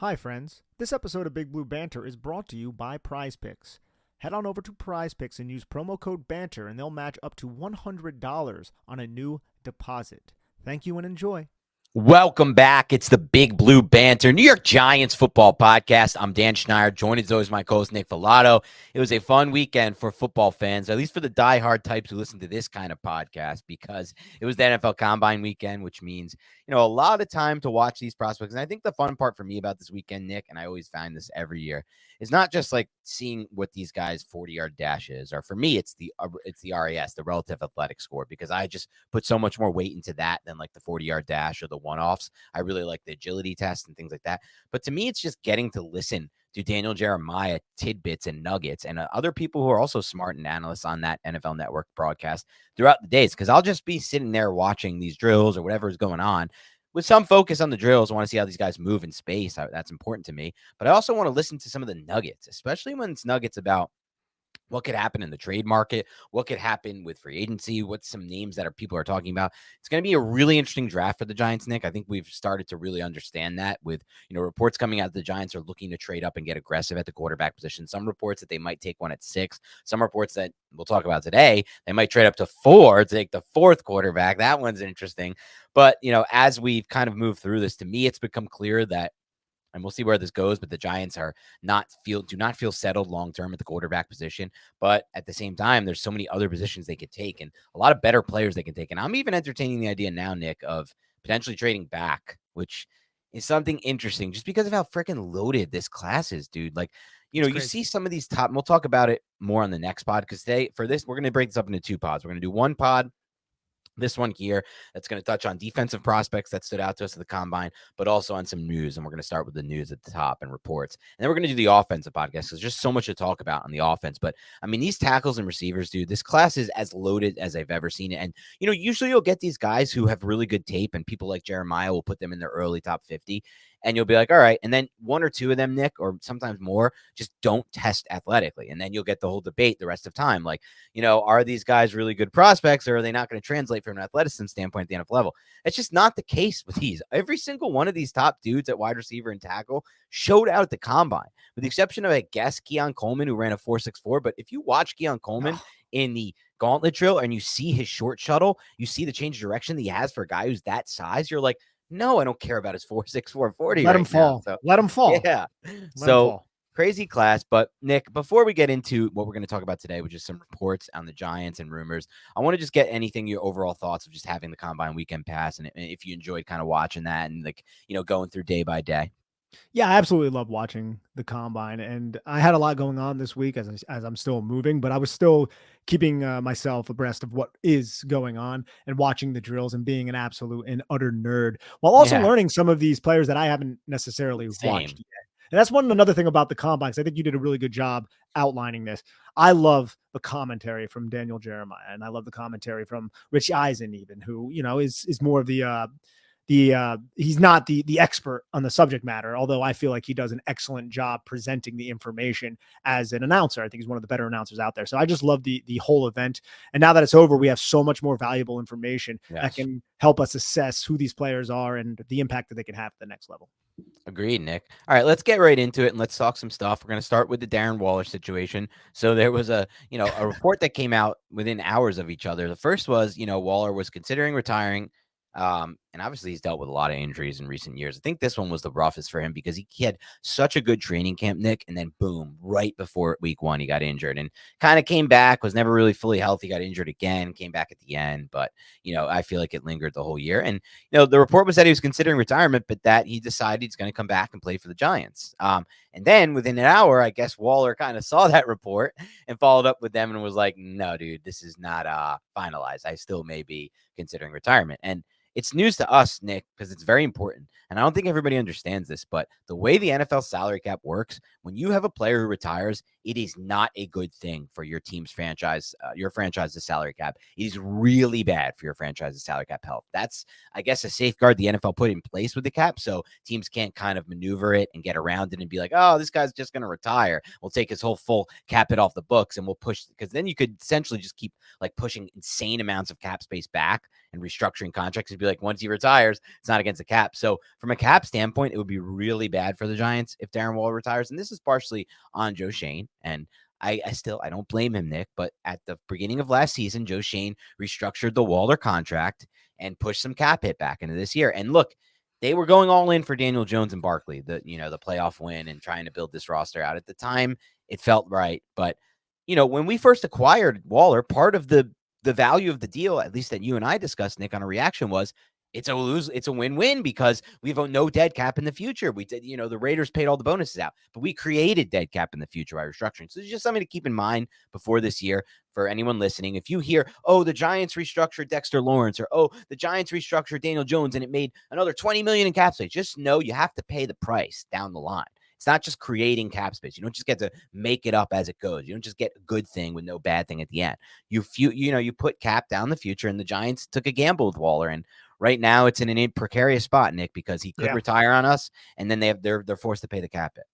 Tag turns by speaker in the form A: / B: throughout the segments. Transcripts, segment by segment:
A: Hi, friends. This episode of Big Blue Banter is brought to you by Prize Picks. Head on over to Prize Picks and use promo code BANTER, and they'll match up to $100 on a new deposit. Thank you and enjoy.
B: Welcome back. It's the Big Blue Banter, New York Giants football podcast. I'm Dan Schneider, joined as always my co-host Nick Filato. It was a fun weekend for football fans, at least for the diehard types who listen to this kind of podcast, because it was the NFL Combine weekend, which means, a lot of time to watch these prospects. And I think the fun part for me about this weekend, Nick, and I always find this every year, is not just like seeing what these guys' 40-yard dash is, or for me, it's the RAS, the relative athletic score, because I just put so much more weight into that than like the 40-yard dash or the one-offs. I really like the agility test and things like that. But to me, it's just getting to listen to Daniel Jeremiah tidbits and nuggets and other people who are also smart and analysts on that NFL Network broadcast throughout the days, because I'll just be sitting there watching these drills or whatever is going on with some focus on the drills. I want to see how these guys move in space. That's important to me. But I also want to listen to some of the nuggets, especially when it's nuggets about what could happen in the trade market, what could happen with free agency, what's some names that people are talking about. It's going to be a really interesting draft for the Giants, Nick. I think we've started to really understand that with, reports coming out that the Giants are looking to trade up and get aggressive at the quarterback position. Some reports that they might take one at 6. Some reports that we'll talk about today, they might trade up to 4 to take the 4th quarterback. That one's interesting. But, as we've kind of moved through this, to me, it's become clear that, and we'll see where this goes, but the Giants do not feel settled long-term at the quarterback position. But at the same time, there's so many other positions they could take and a lot of better players they can take. And I'm even entertaining the idea now, Nick, of potentially trading back, which is something interesting just because of how freaking loaded this class is, dude. Like, you see some of these top, and we'll talk about it more on the next pod, because today for this, we're going to break this up into 2 pods. We're going to do one pod, this one here, that's going to touch on defensive prospects that stood out to us at the Combine, but also on some news. And we're going to start with the news at the top and reports. And then we're going to do the offensive podcast, because there's just so much to talk about on the offense. But, I mean, these tackles and receivers, dude, this class is as loaded as I've ever seen it. And, usually you'll get these guys who have really good tape, and people like Jeremiah will put them in their early top 50. And you'll be like, all right. And then 1 or 2 of them, Nick, or sometimes more, just don't test athletically. And then you'll get the whole debate the rest of time. Like, are these guys really good prospects, or are they not going to translate from an athleticism standpoint at the NFL level? It's just not the case with these. Every single one of these top dudes at wide receiver and tackle showed out at the Combine, with the exception of, I guess, Keon Coleman, who ran a 4.64. But if you watch Keon Coleman in the gauntlet drill and you see his short shuttle, you see the change of direction that he has for a guy who's that size, you're like, no, I don't care about his 4.64 40.
A: Let him fall.
B: So,
A: let him fall.
B: Yeah.
A: Let him
B: fall. Crazy class. But Nick, before we get into what we're going to talk about today, which is some reports on the Giants and rumors, I want to just get your overall thoughts of just having the Combine weekend pass, and if you enjoyed kind of watching that and going through day by day.
A: Yeah, I absolutely love watching the Combine, and I had a lot going on this week as I'm still moving, but I was still keeping myself abreast of what is going on and watching the drills and being an absolute and utter nerd, while also learning some of these players that I haven't necessarily watched yet. And that's another thing about the Combine, because I think you did a really good job outlining this. I love the commentary from Daniel Jeremiah, and I love the commentary from Rich Eisen, even, who is more of the he's not the expert on the subject matter, although I feel like he does an excellent job presenting the information as an announcer. I think he's one of the better announcers out there. So I just love the whole event. And now that it's over, we have so much more valuable information that can help us assess who these players are and the impact that they can have at the next level.
B: Agreed, Nick. All right, let's get right into it and let's talk some stuff. We're going to start with the Darren Waller situation. So there was a report that came out within hours of each other. The first was, Waller was considering retiring. And obviously he's dealt with a lot of injuries in recent years. I think this one was the roughest for him, because he had such a good training camp, Nick, and then boom, right before week 1, he got injured and kind of came back, was never really fully healthy, got injured again, came back at the end. But, I feel like it lingered the whole year. And, the report was that he was considering retirement, but that he decided he's going to come back and play for the Giants. And then within an hour, I guess Waller kind of saw that report and followed up with them and was like, no, dude, this is not finalized. I still may be considering retirement. And it's news to us, Nick, because it's very important. And I don't think everybody understands this, but the way the NFL salary cap works, when you have a player who retires, it is not a good thing for your team's franchise, your franchise's salary cap. It is really bad for your franchise's salary cap health. That's, I guess, a safeguard the NFL put in place with the cap, so teams can't kind of maneuver it and get around it and be like, oh, this guy's just going to retire. We'll take his whole full cap hit off the books and we'll push, because then you could essentially just keep like pushing insane amounts of cap space back and restructuring contracts and be like, once he retires, it's not against the cap. So from a cap standpoint, it would be really bad for the Giants if Darren Waller retires. And this is partially on Joe Schoen. And I don't blame him, Nick, but at the beginning of last season, Joe Schoen restructured the Waller contract and pushed some cap hit back into this year. And look, they were going all in for Daniel Jones and Barkley, the playoff win and trying to build this roster out. At the time, it felt right. But, when we first acquired Waller, part of the value of the deal, at least that you and I discussed, Nick, on a reaction was it's a win-win because we have no dead cap in the future. We did, the Raiders paid all the bonuses out, but we created dead cap in the future by restructuring. So it's just something to keep in mind before this year for anyone listening. If you hear, oh, the Giants restructured Dexter Lawrence, or oh, the Giants restructured Daniel Jones and it made another $20 million in cap space, just know you have to pay the price down the line. It's not just creating cap space. You don't just get to make it up as it goes. You don't just get a good thing with no bad thing at the end. You put cap down the future, and the Giants took a gamble with Waller. And right now it's in a precarious spot, Nick, because he could retire on us, and then they're forced to pay the cap hit.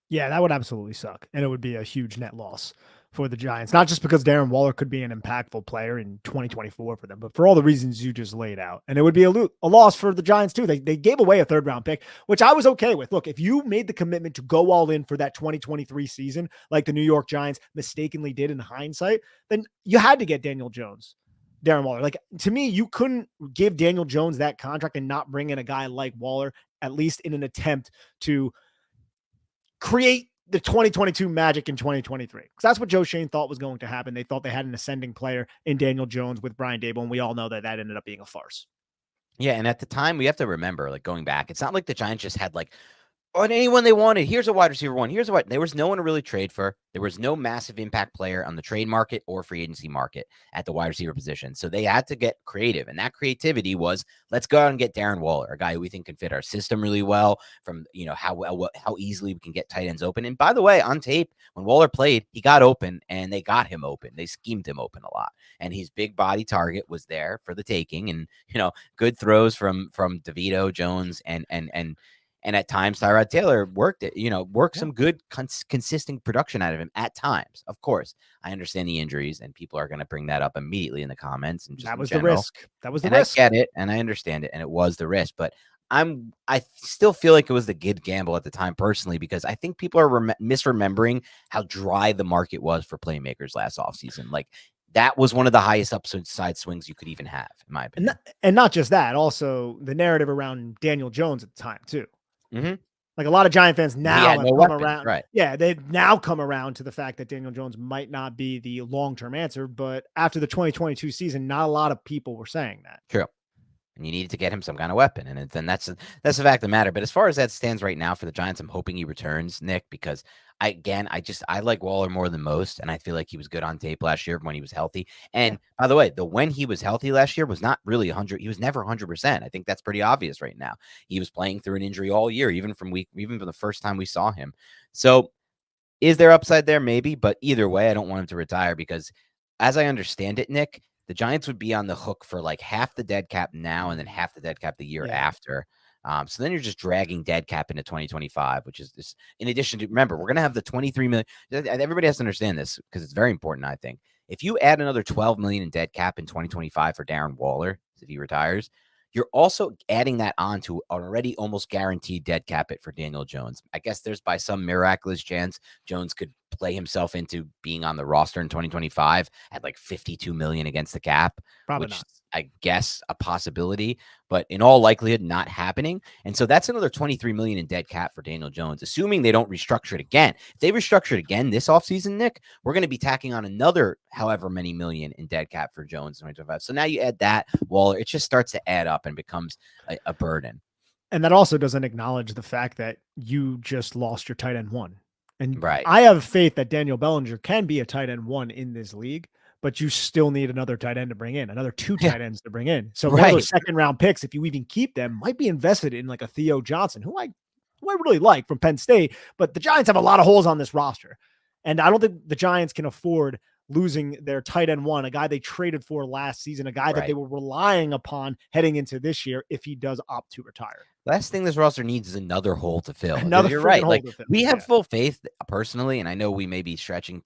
A: Yeah, that would absolutely suck. And it would be a huge net loss for the Giants, not just because Darren Waller could be an impactful player in 2024 for them, but for all the reasons you just laid out. And it would be a loss for the Giants too. They gave away a 3rd round pick, which I was okay with. Look, if you made the commitment to go all in for that 2023 season, like the New York Giants mistakenly did in hindsight, then you had to get Darren Waller. Like, to me, you couldn't give Daniel Jones that contract and not bring in a guy like Waller, at least in an attempt to create the 2022 magic in 2023. Because that's what Joe Schoen thought was going to happen. They thought they had an ascending player in Daniel Jones with Brian Daboll, and we all know that ended up being a farce.
B: Yeah, and at the time, we have to remember, like, going back, it's not like the Giants just had like on anyone they wanted. Here's a wide receiver one. Here's a wide. There was no one to really trade for. There was no massive impact player on the trade market or free agency market at the wide receiver position. So they had to get creative. And that creativity was, let's go out and get Darren Waller, a guy who we think can fit our system really well, from, how easily we can get tight ends open. And by the way, on tape, when Waller played, he got open, and they got him open. They schemed him open a lot. And his big body target was there for the taking. And, good throws from DeVito, Jones, and at times, Tyrod Taylor worked some good, consistent production out of him at times. Of course, I understand the injuries, and people are going to bring that up immediately in the comments. And
A: that was the risk.
B: That was the risk. I get it, and I understand it, and it was the risk. But I still feel like it was the good gamble at the time, personally, because I think people are misremembering how dry the market was for playmakers last offseason. Like, that was one of the highest upside swings you could even have, in my opinion.
A: And not just that, also the narrative around Daniel Jones at the time too.
B: Mm-hmm.
A: Like, a lot of Giant fans now have come around.
B: Right.
A: Yeah, they've now come around to the fact that Daniel Jones might not be the long-term answer. But after the 2022 season, not a lot of people were saying that.
B: True. And you needed to get him some kind of weapon. And then that's the fact of the matter. But as far as that stands right now for the Giants, I'm hoping he returns, Nick, because I like Waller more than most. And I feel like he was good on tape last year when he was healthy. And by the way, when he was healthy last year was not really 100. He was never 100%. I think that's pretty obvious right now. He was playing through an injury all year, even from the first time we saw him. So is there upside there? Maybe. But either way, I don't want him to retire, because as I understand it, Nick, the Giants would be on the hook for like half the dead cap now and then half the dead cap the year after. So then you're just dragging dead cap into 2025, which is this. In addition to, remember, we're going to have the 23 million. Everybody has to understand this, because it's very important, I think. If you add another 12 million in dead cap in 2025 for Darren Waller, if he retires, you're also adding that on to already almost guaranteed dead cap it for Daniel Jones. I guess there's, by some miraculous chance, Jones could play himself into being on the roster in 2025 at like 52 million against the cap.
A: Probably
B: which
A: not.
B: I guess a possibility, but in all likelihood not happening. And so that's another 23 million in dead cap for Daniel Jones, assuming they don't restructure it again. If they restructure it again this offseason, Nick, we're going to be tacking on another however many million in dead cap for Jones in 2025. So now you add that, Waller, it just starts to add up and becomes a burden.
A: And that also doesn't acknowledge the fact that you just lost your tight end one. And
B: right.
A: I have faith that Daniel Bellinger can be a tight end one in this league, but you still need another tight end to bring in, another two tight ends to bring in. So one of those second round picks, if you even keep them, might be invested in like a Theo Johnson, who I really like from Penn State, but the Giants have a lot of holes on this roster. And I don't think the Giants can afford losing their tight end one, a guy they traded for last season, a guy that they
B: Right.
A: were relying upon heading into this year if he does opt to retire.
B: Last thing this roster needs is another hole to fill.
A: Another
B: Because you're
A: freaking
B: right.
A: hole
B: Like
A: to fill.
B: we have
A: Yeah.
B: full faith personally, and I know we may be stretching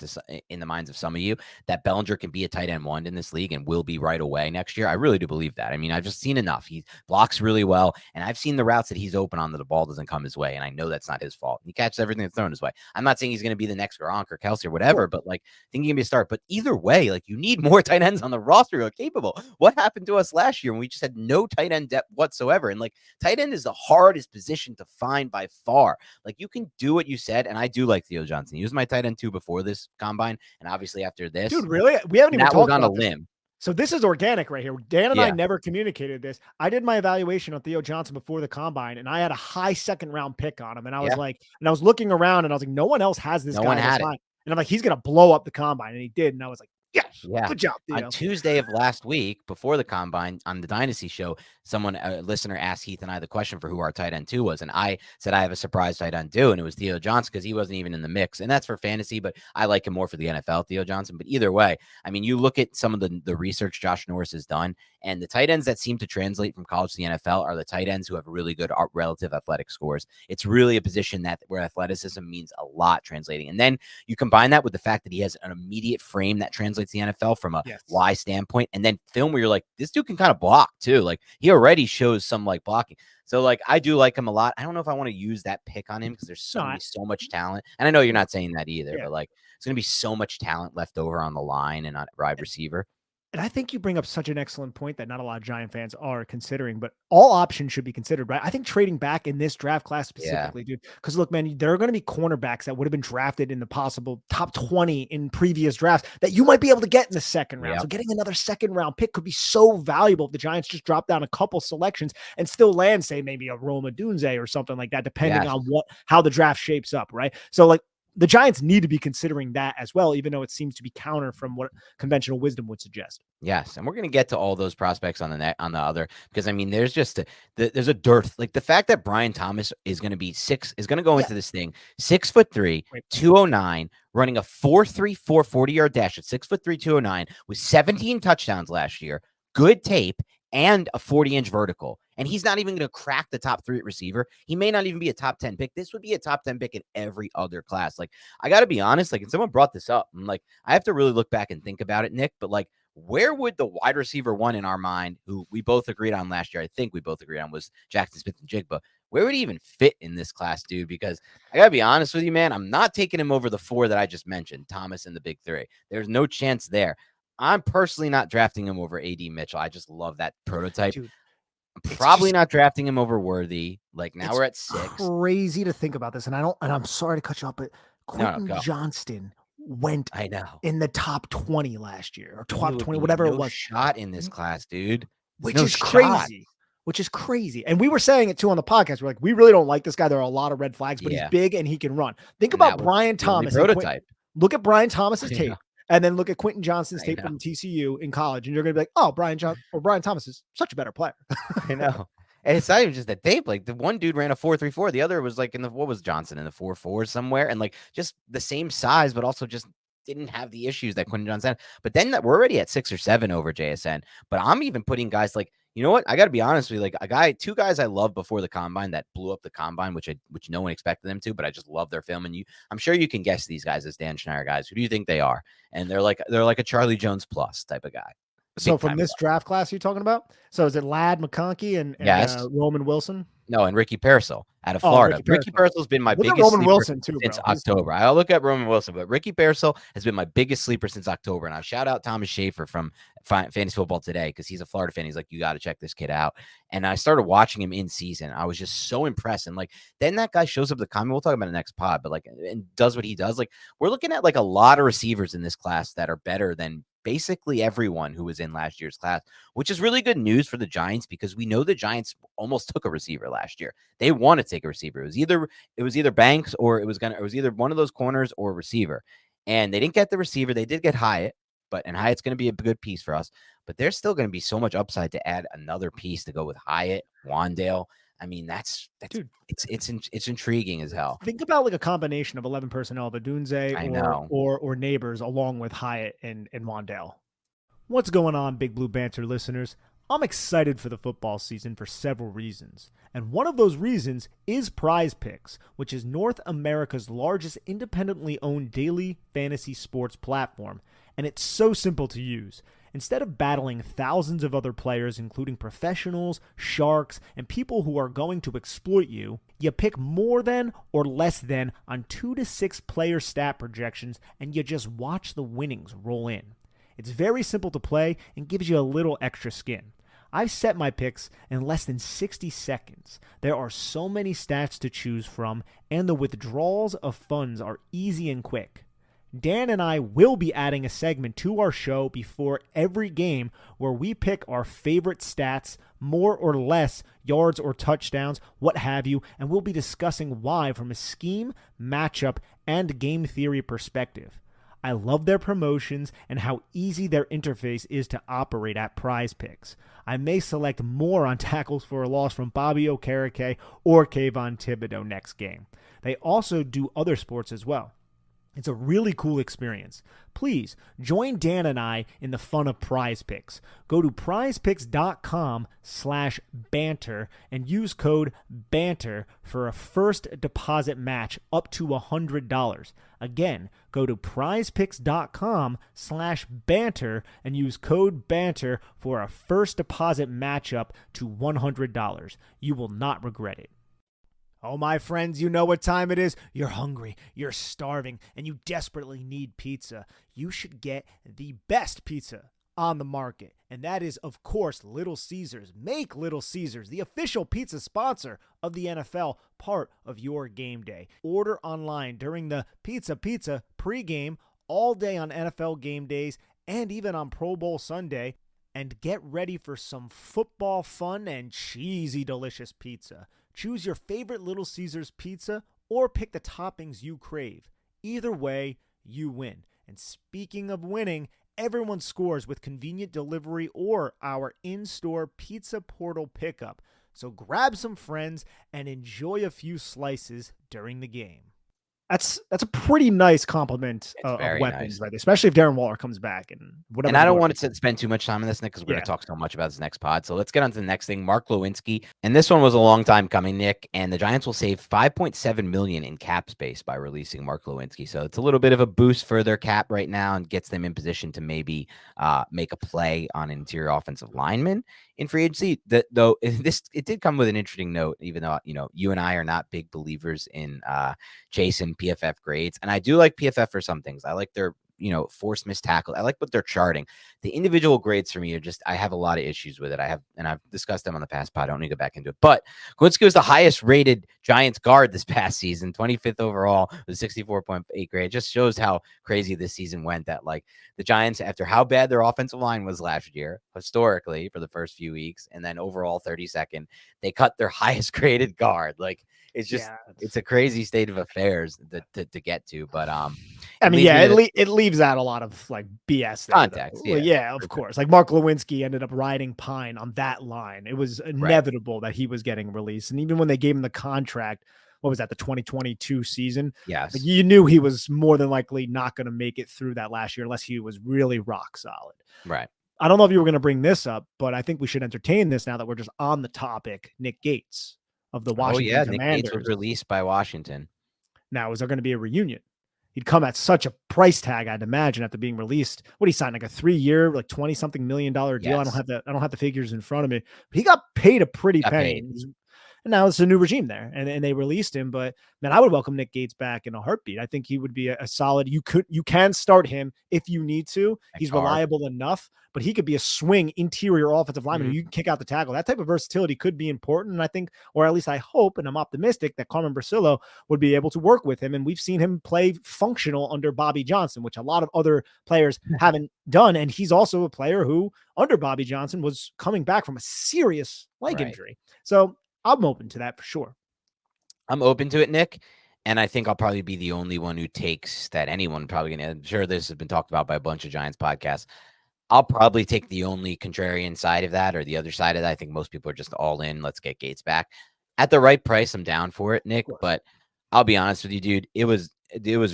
B: in the minds of some of you that Bellinger can be a tight end one in this league and will be right away next year. I really do believe that. I mean, I've just seen enough. He blocks really well, and I've seen the routes that he's open on that the ball doesn't come his way, and I know that's not his fault. He catches everything that's thrown his way. I'm not saying he's going to be the next Gronk or Kelsey or whatever, but like I think he can be a start. But either way, like you need more tight ends on the roster who are capable. What happened to us last year when we just had no tight end depth whatsoever? And like tight end is the hardest position to find by far. Like you can do what you said, and I do like Theo Johnson. He was my tight end too before this combine, and obviously after this,
A: Dude, really? We haven't even
B: that was
A: talked
B: on a
A: about this.
B: limb.
A: So this is organic right here. Dan and I
B: Yeah,
A: never communicated this. I did my evaluation on Theo Johnson before the combine, and I had a high second round pick on him. And I was
B: yeah.
A: like, and I was looking around and I was like, no one else has this
B: No one
A: guy this
B: had it.
A: high. And I'm like, he's gonna blow up the combine. And he did. And I was like, yes,
B: Yeah.
A: good job,
B: On
A: Theo.
B: Tuesday of last week, before the combine on the Dynasty show, a listener asked Heath and I the question for who our tight end two was. And I said, I have a surprise tight end two. And it was Theo Johnson because he wasn't even in the mix. And that's for fantasy, but I like him more for the NFL, Theo Johnson. But either way, I mean, you look at some of the research Josh Norris has done, and the tight ends that seem to translate from college to the NFL are the tight ends who have really good relative athletic scores. It's really a position where athleticism means a lot translating. And then you combine that with the fact that he has an immediate frame that translates to the NFL from a Y standpoint, and then film where you're like, this dude can kind of block too. Like he already shows some like blocking. So like I do like him a lot. I don't know if I want to use that pick on him because there's so much talent. And I know you're not saying that either, but like it's gonna be so much talent left over on the line and on wide receiver.
A: And I think you bring up such an excellent point that not a lot of Giant fans are considering, but all options should be considered, right? I think trading back in this draft class specifically, dude, because look, man, there are going to be cornerbacks that would have been drafted in the possible top 20 in previous drafts that you might be able to get in the second round. So getting another second round pick could be so valuable if the Giants just drop down a couple selections and still land, say, maybe a Roma Dunze or something like that, depending on how the draft shapes up, right? So like, the Giants need to be considering that as well, even though it seems to be counter from what conventional wisdom would suggest.
B: Yes, and we're going to get to all those prospects on the other, because I mean, there's just there's a dearth. Like the fact that Brian Thomas is going to go into this thing 6'3", 209, running a 4.34 40-yard dash at 6'3", 209 with 17 touchdowns last year. Good tape and a 40-inch vertical. And he's not even going to crack the top 3 at receiver. He may not even be a top 10 pick. This would be a top 10 pick in every other class. Like, I got to be honest, like, and someone brought this up, I'm like, I have to really look back and think about it, Nick, but like, where would the wide receiver one in our mind, who we both agreed on last year, I think we both agreed on, was Jackson Smith-Njigba, where would he even fit in this class, dude? Because I got to be honest with you, man, I'm not taking him over the 4 that I just mentioned, Thomas and the big 3. There's no chance there. I'm personally not drafting him over A.D. Mitchell. I just love that prototype. Dude, I'm probably not drafting him over Worthy. Like now we're at 6.
A: Crazy to think about this, and I'm sorry to cut you off, but Quentin Johnston went in the top 20 last year, or top 20, whatever it was.
B: Shot in this class, dude.
A: Which is crazy. Which is crazy. And we were saying it too on the podcast. We're like, we really don't like this guy. There are a lot of red flags, but he's big and he can run. Think about Brian Thomas. Look at Brian Thomas's tape. And then look at Quentin Johnston's tape from TCU in college, and you're going to be like, oh, Brian Thomas is such a better player.
B: I know. And it's not even just the tape. Like the one dude ran a 4.34. The other was like what was Johnson in the 4.4 somewhere? And like just the same size, but also just didn't have the issues that Quentin Johnson had. But then we're already at 6 or 7 over JSN. But I'm even putting guys like, you know what? I got to be honest with you. Like two guys I loved before the combine that blew up the combine, which no one expected them to, but I just love their film. And I'm sure you can guess these guys as Dan Schneider guys. Who do you think they are? And they're like a Charlie Jones plus type of guy.
A: So from this draft class you're talking about? So is it Ladd McConkey and Roman Wilson?
B: No, and Ricky Pearsall out of Florida. Ricky Pearsall's been my biggest
A: Roman Wilson too,
B: since October. I'll look at Roman Wilson, but Ricky Pearsall has been my biggest sleeper since October. And I'll shout out Thomas Schaefer from Fantasy Football Today because he's a Florida fan. He's like, you got to check this kid out. And I started watching him in season. I was just so impressed. And like, then that guy shows up at the comment. We'll talk about the next pod, but like, and does what he does. Like, we're looking at like a lot of receivers in this class that are better than basically everyone who was in last year's class, which is really good news for the Giants because we know the Giants almost took a receiver last year. They want to take a receiver. It was either Banks or it was either one of those corners or receiver. And they didn't get the receiver. They did get Hyatt, and Hyatt's going to be a good piece for us. But there's still going to be so much upside to add another piece to go with Hyatt, Wandale. I mean, that's
A: Dude,
B: it's intriguing as hell.
A: think about like a combination of 11 personnel of Adunze
B: I know.
A: or Neighbors along with Hyatt and Wandale. What's going on, Big Blue Banter listeners? I'm excited for the football season for several reasons. And one of those reasons is Prize Picks, which is North America's largest independently owned daily fantasy sports platform. And it's so simple to use. Instead of battling thousands of other players, including professionals, sharks, and people who are going to exploit you, you pick more than or less than on 2 to 6 player stat projections, and you just watch the winnings roll in. It's very simple to play and gives you a little extra skin. I've set my picks in less than 60 seconds. There are so many stats to choose from, and the withdrawals of funds are easy and quick. Dan and I will be adding a segment to our show before every game where we pick our favorite stats, more or less yards or touchdowns, what have you, and we'll be discussing why from a scheme, matchup, and game theory perspective. I love their promotions and how easy their interface is to operate at Prize Picks. I may select more on tackles for a loss from Bobby Okereke or Kayvon Thibodeau next game. They also do other sports as well. It's a really cool experience. Please join Dan and I in the fun of Prize Picks. Go to prizepicks.com/banter and use code BANTER for a first deposit match up to $100. Again, go to prizepicks.com/banter and use code BANTER for a first deposit match up to $100. You will not regret it. Oh, my friends, you know what time it is. You're hungry, you're starving, and you desperately need pizza. You should get the best pizza on the market, and that is, of course, Little Caesars. Make Little Caesars the official pizza sponsor of the NFL part of your game day. Order online during the Pizza pregame all day on NFL game days and even on Pro Bowl Sunday, and get ready for some football fun and cheesy, delicious pizza. Choose your favorite Little Caesars pizza or pick the toppings you crave. Either way, you win. And speaking of winning, everyone scores with convenient delivery or our in-store pizza portal pickup. So grab some friends and enjoy a few slices during the game. That's a pretty nice compliment of weapons,
B: nice.
A: Right? Especially if Darren Waller comes back and whatever.
B: And I don't want to spend too much time on this, Nick, because we're going to talk so much about this next pod. So let's get on to the next thing. Mark Glowinski, and this one was a long time coming, Nick. And the Giants will save $5.7 million in cap space by releasing Mark Glowinski. So it's a little bit of a boost for their cap right now and gets them in position to maybe make a play on an interior offensive lineman in free agency. Though it did come with an interesting note, even though you and I are not big believers in chasing PFF grades, and I do like PFF for some things. I like their forced missed tackle. I like what they're charting. The individual grades for me are just, I have a lot of issues with it. I've discussed them on the past pod. I don't need to go back into it. But Glowinski was the highest rated Giants guard this past season, 25th overall with 64.8 grade. It just shows how crazy this season went, that like the Giants, after how bad their offensive line was last year, historically for the first few weeks, and then overall 32nd, they cut their highest graded guard. Like, it's just, it's a crazy state of affairs to get to. But
A: I mean, it leaves out a lot of like BS there,
B: context.
A: Of course. Like Mark Glowinski ended up riding pine on that line. It was inevitable that he was getting released. And even when they gave him the contract, what was that, the 2022 season?
B: Yes.
A: Like, you knew he was more than likely not going to make it through that last year unless he was really rock solid.
B: Right.
A: I don't know if you were going to bring this up, but I think we should entertain this now that we're just on the topic. Nick Gates of the Washington Commanders.
B: Nick Gates was released by Washington.
A: Now, is there going to be a reunion? He'd come at such a price tag, I'd imagine, after being released. What he signed, like a 3-year, like $20-something million deal. Yes. I don't have the figures in front of me. But he got paid a pretty penny. And now it's a new regime there, and they released him. But man, I would welcome Nick Gates back in a heartbeat. I think he would be a solid. You can start him if you need to. He's reliable enough, but he could be a swing interior offensive lineman who you can kick out the tackle. That type of versatility could be important. And I think, or at least I hope, and I'm optimistic that Carmen Brasillo would be able to work with him. And we've seen him play functional under Bobby Johnson, which a lot of other players haven't done. And he's also a player who, under Bobby Johnson, was coming back from a serious leg injury. So I'm open to that for sure.
B: I'm open to it, Nick. And I think I'll probably be the only one who takes that. Anyone probably going to, I'm sure this has been talked about by a bunch of Giants podcasts. I'll probably take the only contrarian side of that, or the other side of that. I think most people are just all in. Let's get Gates back. At the right price, I'm down for it,
A: Of
B: Nick.
A: course.
B: But I'll be honest with you, dude. It was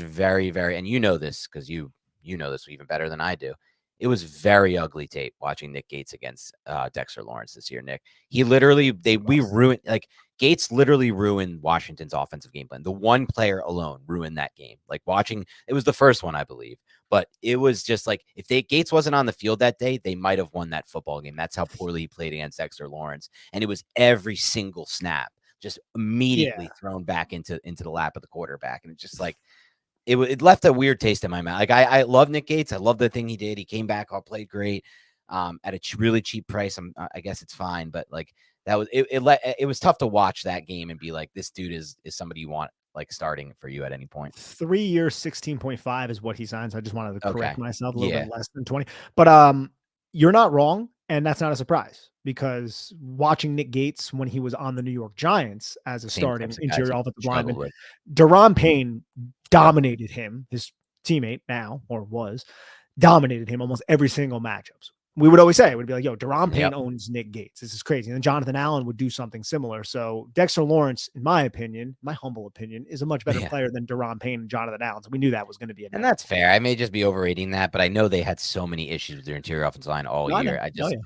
B: very, very, and you know this because you know this even better than I do. It was very ugly tape watching Nick Gates against Dexter Lawrence this year, Nick. He literally we ruined like Gates literally ruined Washington's offensive game plan. The one player alone ruined that game. Like watching, it was the first one, I believe. But it was just like if Gates wasn't on the field that day, they might have won that football game. That's how poorly he played against Dexter Lawrence. And it was every single snap just
A: Yeah.
B: immediately thrown back into the lap of the quarterback. And it's just like it left a weird taste in my mouth. Like I love Nick Gates. I love the thing he did. He came back, all played great, at a really cheap price. I guess it's fine, but like that was it was tough to watch that game and be like, this dude is somebody you want like starting for you at any point.
A: 3 years, 16.5 is what he signs. I just wanted to
B: Okay.
A: correct myself a little
B: Yeah.
A: bit less than 20. But you're not wrong, and that's not a surprise because watching Nick Gates when he was on the New York Giants as a
B: Same
A: starting
B: types of guys
A: interior
B: he
A: offensive
B: struggled
A: lineman,
B: with.
A: Daron Payne
B: Yep.
A: dominated him, his teammate now or was dominated him almost every single matchups. We would always say, it would be like, yo, Daron Payne
B: Yep.
A: owns Nick Gates. This is crazy. And then Jonathan Allen would do something similar. So Dexter Lawrence, in my opinion, my humble opinion, is a much better
B: Yeah.
A: player than Daron Payne and Jonathan Allen. So we knew that was going to be a
B: And
A: negative.
B: that's fair. I may just be overrating that, but I know they had so many issues with their interior offensive line all
A: No, I know.
B: year. I
A: Oh,
B: just
A: yeah.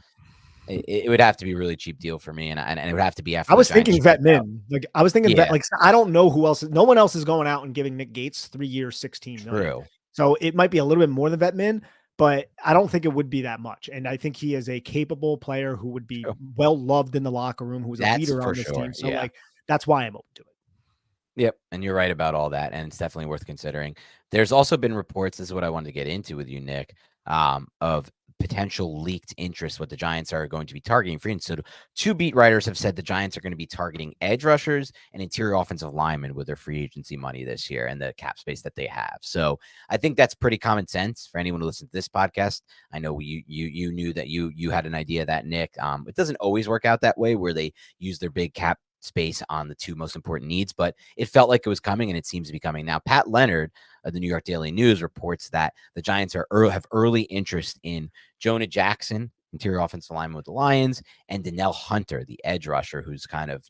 B: it would have to be a really cheap deal for me, and it would have to be
A: I
B: after the
A: was
B: Giants
A: thinking
B: strike
A: vet
B: out.
A: min. Like I was thinking vet.
B: Yeah,
A: Like I don't know who else. No one else is going out and giving Nick Gates 3 years, 16 million.
B: true.
A: So it might be a little bit more than vet min, but I don't think it would be that much. And I think he is a capable player who would be
B: True.
A: well loved in the locker room, who is a
B: That's
A: leader
B: for
A: on this
B: sure.
A: team. So
B: Yeah.
A: like that's why I'm open to it.
B: Yep, and you're right about all that, and it's definitely worth considering. There's also been reports, this is what I wanted to get into with you, Nick, of potential leaked interest, what the Giants are going to be targeting free. And so two beat writers have said the Giants are going to be targeting edge rushers and interior offensive linemen with their free agency money this year and the cap space that they have. So I think that's pretty common sense for anyone who listens to this podcast. I know you knew that you had an idea of that, Nick. It doesn't always work out that way where they use their big cap space on the two most important needs, but it felt like it was coming, and it seems to be coming now. Pat Leonard of the New York Daily News reports that the Giants have early interest in Jonah Jackson, interior offensive lineman with the Lions, and Danielle Hunter, the edge rusher, who's kind of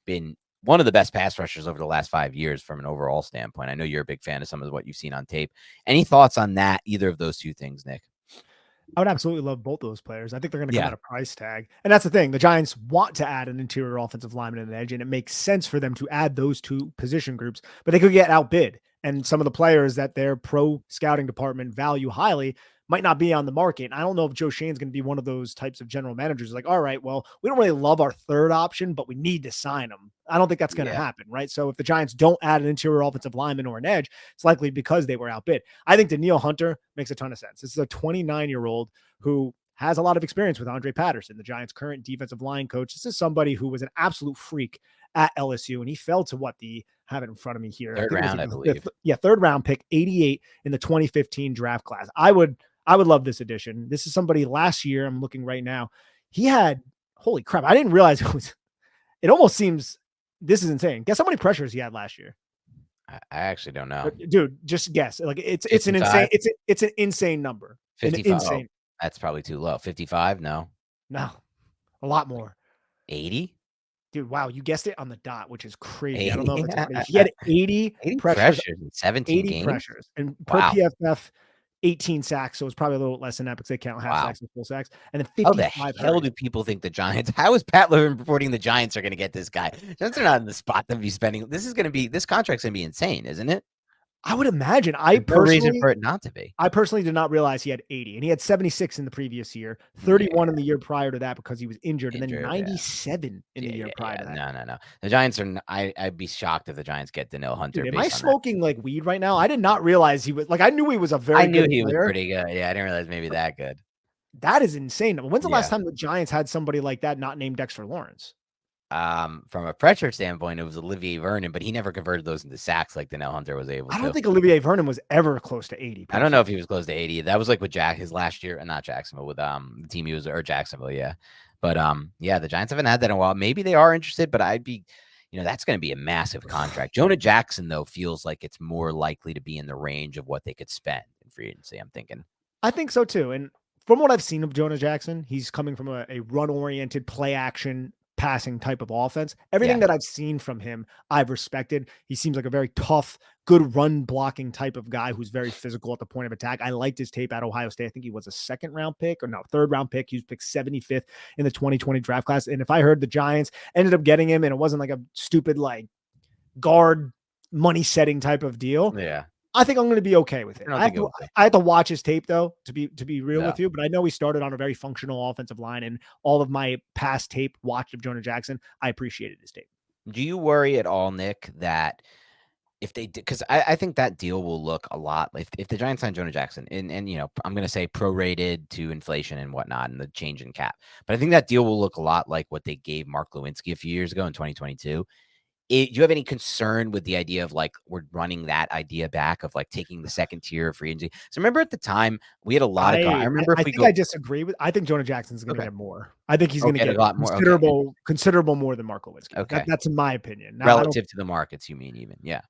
B: been one of the best pass rushers over the last 5 years from an overall standpoint. I know you're a big fan of some of what you've seen on tape. Any thoughts on that? Either of those two things, Nick?
A: I would absolutely love both those players. I think they're going to come
B: Yeah,
A: at a price tag. And that's the thing. The Giants want to add an interior offensive lineman and an edge, and it makes sense for them to add those two position groups, but they could get outbid. And some of the players that their pro scouting department value highly might not be on the market. And I don't know if Joe Shane's going to be one of those types of general managers like, all right, well, we don't really love our third option, but we need to sign him. I don't think that's going to
B: yeah,
A: happen, right? So if the Giants don't add an interior offensive lineman or an edge, it's likely because they were outbid. I think Danielle Hunter makes a ton of sense. This is a 29-year-old who has a lot of experience with Andre Patterson, the Giants' current defensive line coach. This is somebody who was an absolute freak at LSU, and he fell to have it in front of me here. I
B: third
A: think it was
B: round, I believe.
A: third round pick, 88 in the 2015 draft class. I would love this addition. This is somebody last year. I'm looking right now. He had, holy crap, I didn't realize it almost seems, this is insane. Guess how many pressures he had last year?
B: I actually don't know.
A: Dude, just guess. Like it's an
B: 55?
A: insane, it's an insane number. An
B: 55. Oh,
A: insane.
B: that's probably too low. 55? No.
A: No, a lot more.
B: 80?
A: Dude, wow, you guessed it on the dot, which is crazy. I don't know if
B: 80?
A: it's funny. He had 80
B: 80
A: pressures,
B: pressures in 17
A: 80
B: games?
A: pressures, and per
B: Wow.
A: PFF, 18 sacks. So it's probably a little less than that because they count half
B: Wow.
A: sacks and full sacks, and then
B: How the
A: 55
B: hell
A: hurries.
B: do people think the Giants? How is Pat Leonard reporting the Giants are going to get this guy? Giants are not in the spot to be spending. This contract's going to be insane, isn't it?
A: I would imagine.
B: There's no reason for it not to be.
A: I personally did not realize he had 80, and he had 76 in the previous year, 31 in the year prior to that because he was injured, and then 97 in the year prior to that.
B: No. The Giants are. I'd be shocked if the Giants get Danielle Hunter.
A: Dude, am I
B: based on that.
A: smoking like weed right now? I did not realize he was like. I knew he was a very
B: I knew
A: good
B: he was
A: player.
B: pretty good. Yeah, I didn't realize maybe that good.
A: That is insane. When's the last
B: Yeah.
A: time the Giants had somebody like that not named Dexter Lawrence?
B: From a pressure standpoint, it was Olivier Vernon, but he never converted those into sacks like Danielle Hunter was able to.
A: I don't think Olivier Vernon was ever close to 80.
B: I don't know if he was close to 80. That was like with his last year, not Jacksonville, with the team he was, or Jacksonville, yeah. But yeah, the Giants haven't had that in a while. Maybe they are interested, but I'd be, that's going to be a massive contract. Jonah Jackson, though, feels like it's more likely to be in the range of what they could spend in free agency, I'm thinking.
A: I think so too. And from what I've seen of Jonah Jackson, he's coming from a run-oriented play action passing type of offense. Everything
B: Yes.
A: that I've seen from him, I've respected. He seems like a very tough, good run blocking type of guy who's very physical at the point of attack. I liked his tape at Ohio State. I think he was a second round pick or no, third round pick. He was picked 75th in the 2020 draft class. And if I heard the Giants ended up getting him and it wasn't like a stupid like guard money setting type of deal,
B: Yeah.
A: I think I'm going to be okay with it.
B: I don't think it will be.
A: I have to watch his tape though to be real
B: No.
A: with you, but I know he started on a very functional offensive line, and all of my past tape watched of Jonah Jackson, I appreciated his tape.
B: Do you worry at all, Nick, that if they did, because I think that deal will look a lot like if the Giants sign Jonah Jackson and I'm going to say prorated to inflation and whatnot and the change in cap, but I think that deal will look a lot like what they gave Mark Glowinski a few years ago in 2022. Do you have any concern with the idea of like we're running that idea back of like taking the second tier of free agency? So remember at the time we had a lot of guys. I remember
A: I think I disagree with. I think Jonah Jackson's going to get more. I think he's going to get
B: a lot more.
A: considerable more than Mark Lewinsky.
B: Okay,
A: that's in my opinion. Now,
B: relative to the markets, you mean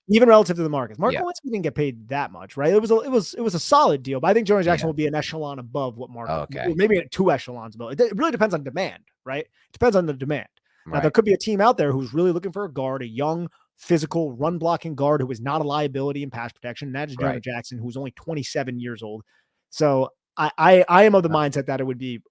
A: even relative to the markets. Mark Lewinsky didn't get paid that much, right? It was a solid deal, but I think Jonah Jackson will be an echelon above what Mark. Maybe 2 echelons above. It really depends on demand, right? It depends on the demand. Now, there could be a team out there who's really looking for a guard, a young, physical, run-blocking guard who is not a liability in pass protection. And that's Jonah Jackson, who's only 27 years old. So I am of the mindset that it would be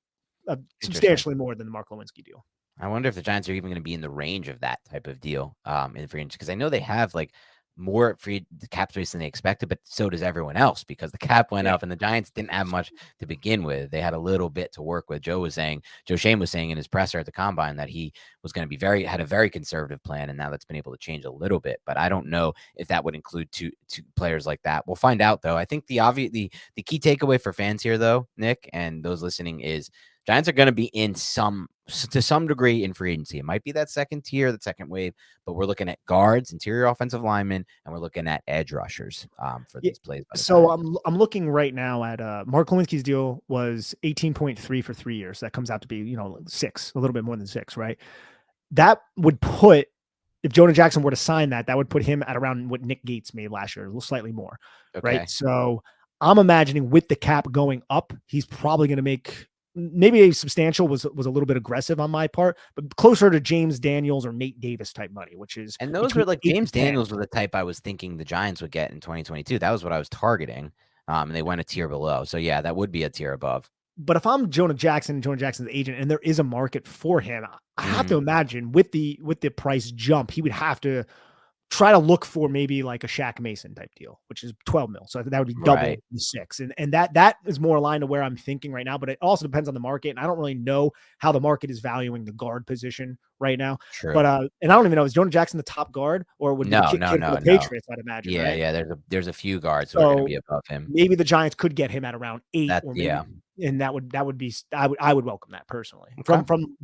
A: substantially more than the Mark Lewinsky deal.
B: I wonder if the Giants are even going to be in the range of that type of deal in free agency, because I know they have like more free cap space than they expected, but so does everyone else because the cap went up and the Giants didn't have much to begin with. They had a little bit to work with. Joe Shane was saying in his presser at the combine that he was going to be had a very conservative plan, and now that's been able to change a little bit. But I don't know if that would include two players like that. We'll find out though. I think the key takeaway for fans here though, Nick, and those listening is Giants are going to be to some degree in free agency. It might be that second tier, that second wave, but we're looking at guards, interior offensive linemen, and we're looking at edge rushers for these plays.
A: So I'm looking right now at Mark Lewinsky's deal was 18.3 for 3 years. That comes out to be 6, a little bit more than 6, right? That would put, if Jonah Jackson were to sign that would put him at around what Nick Gates made last year, a little slightly more, right? So I'm imagining with the cap going up, he's probably going to make. Maybe a substantial was a little bit aggressive on my part, but closer to James Daniels or Nate Davis type money, which is,
B: and those were like James Daniels was the type I was thinking the Giants would get in 2022. That was what I was targeting. And they went a tier below. So yeah, that would be a tier above.
A: But if I'm Jonah Jackson's agent and there is a market for him, I have to imagine with the price jump, he would have to try to look for maybe like a Shaq Mason type deal, which is 12 mil. So I think that would be double the 6. And that is more aligned to where I'm thinking right now, but it also depends on the market. And I don't really know how the market is valuing the guard position right now.
B: True.
A: But, and I don't even know, is Jonah Jackson the top guard or would
B: no,
A: for the Patriots, I'd imagine.
B: Yeah.
A: Right?
B: Yeah. There's a few guards who are going to be above him.
A: Maybe the Giants could get him at around 8 or maybe, and that would be, I would welcome that personally from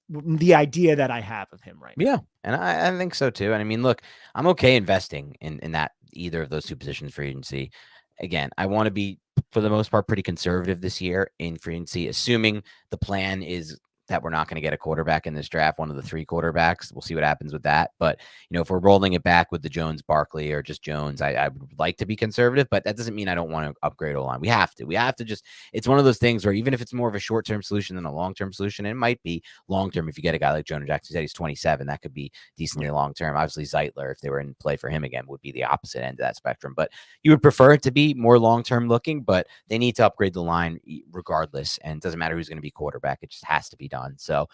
A: the idea that I have of him right now.
B: Yeah. And I think so too. And I mean, look, I'm okay investing in that either of those two positions for agency. Again, I want to be, for the most part, pretty conservative this year in free agency, assuming the plan is that we're not going to get a quarterback in this draft, one of the 3 quarterbacks. We'll see what happens with that. But, if we're rolling it back with the Jones Barkley or just Jones, I would like to be conservative, but that doesn't mean I don't want to upgrade O-line. We have to just, it's one of those things where even if it's more of a short-term solution than a long-term solution, it might be long-term. If you get a guy like Jonah Jackson, he's 27, that could be decently long-term. Obviously Zeitler, if they were in play for him again, would be the opposite end of that spectrum, but you would prefer it to be more long-term looking, but they need to upgrade the line regardless. And it doesn't matter who's going to be quarterback. It just has to be done. So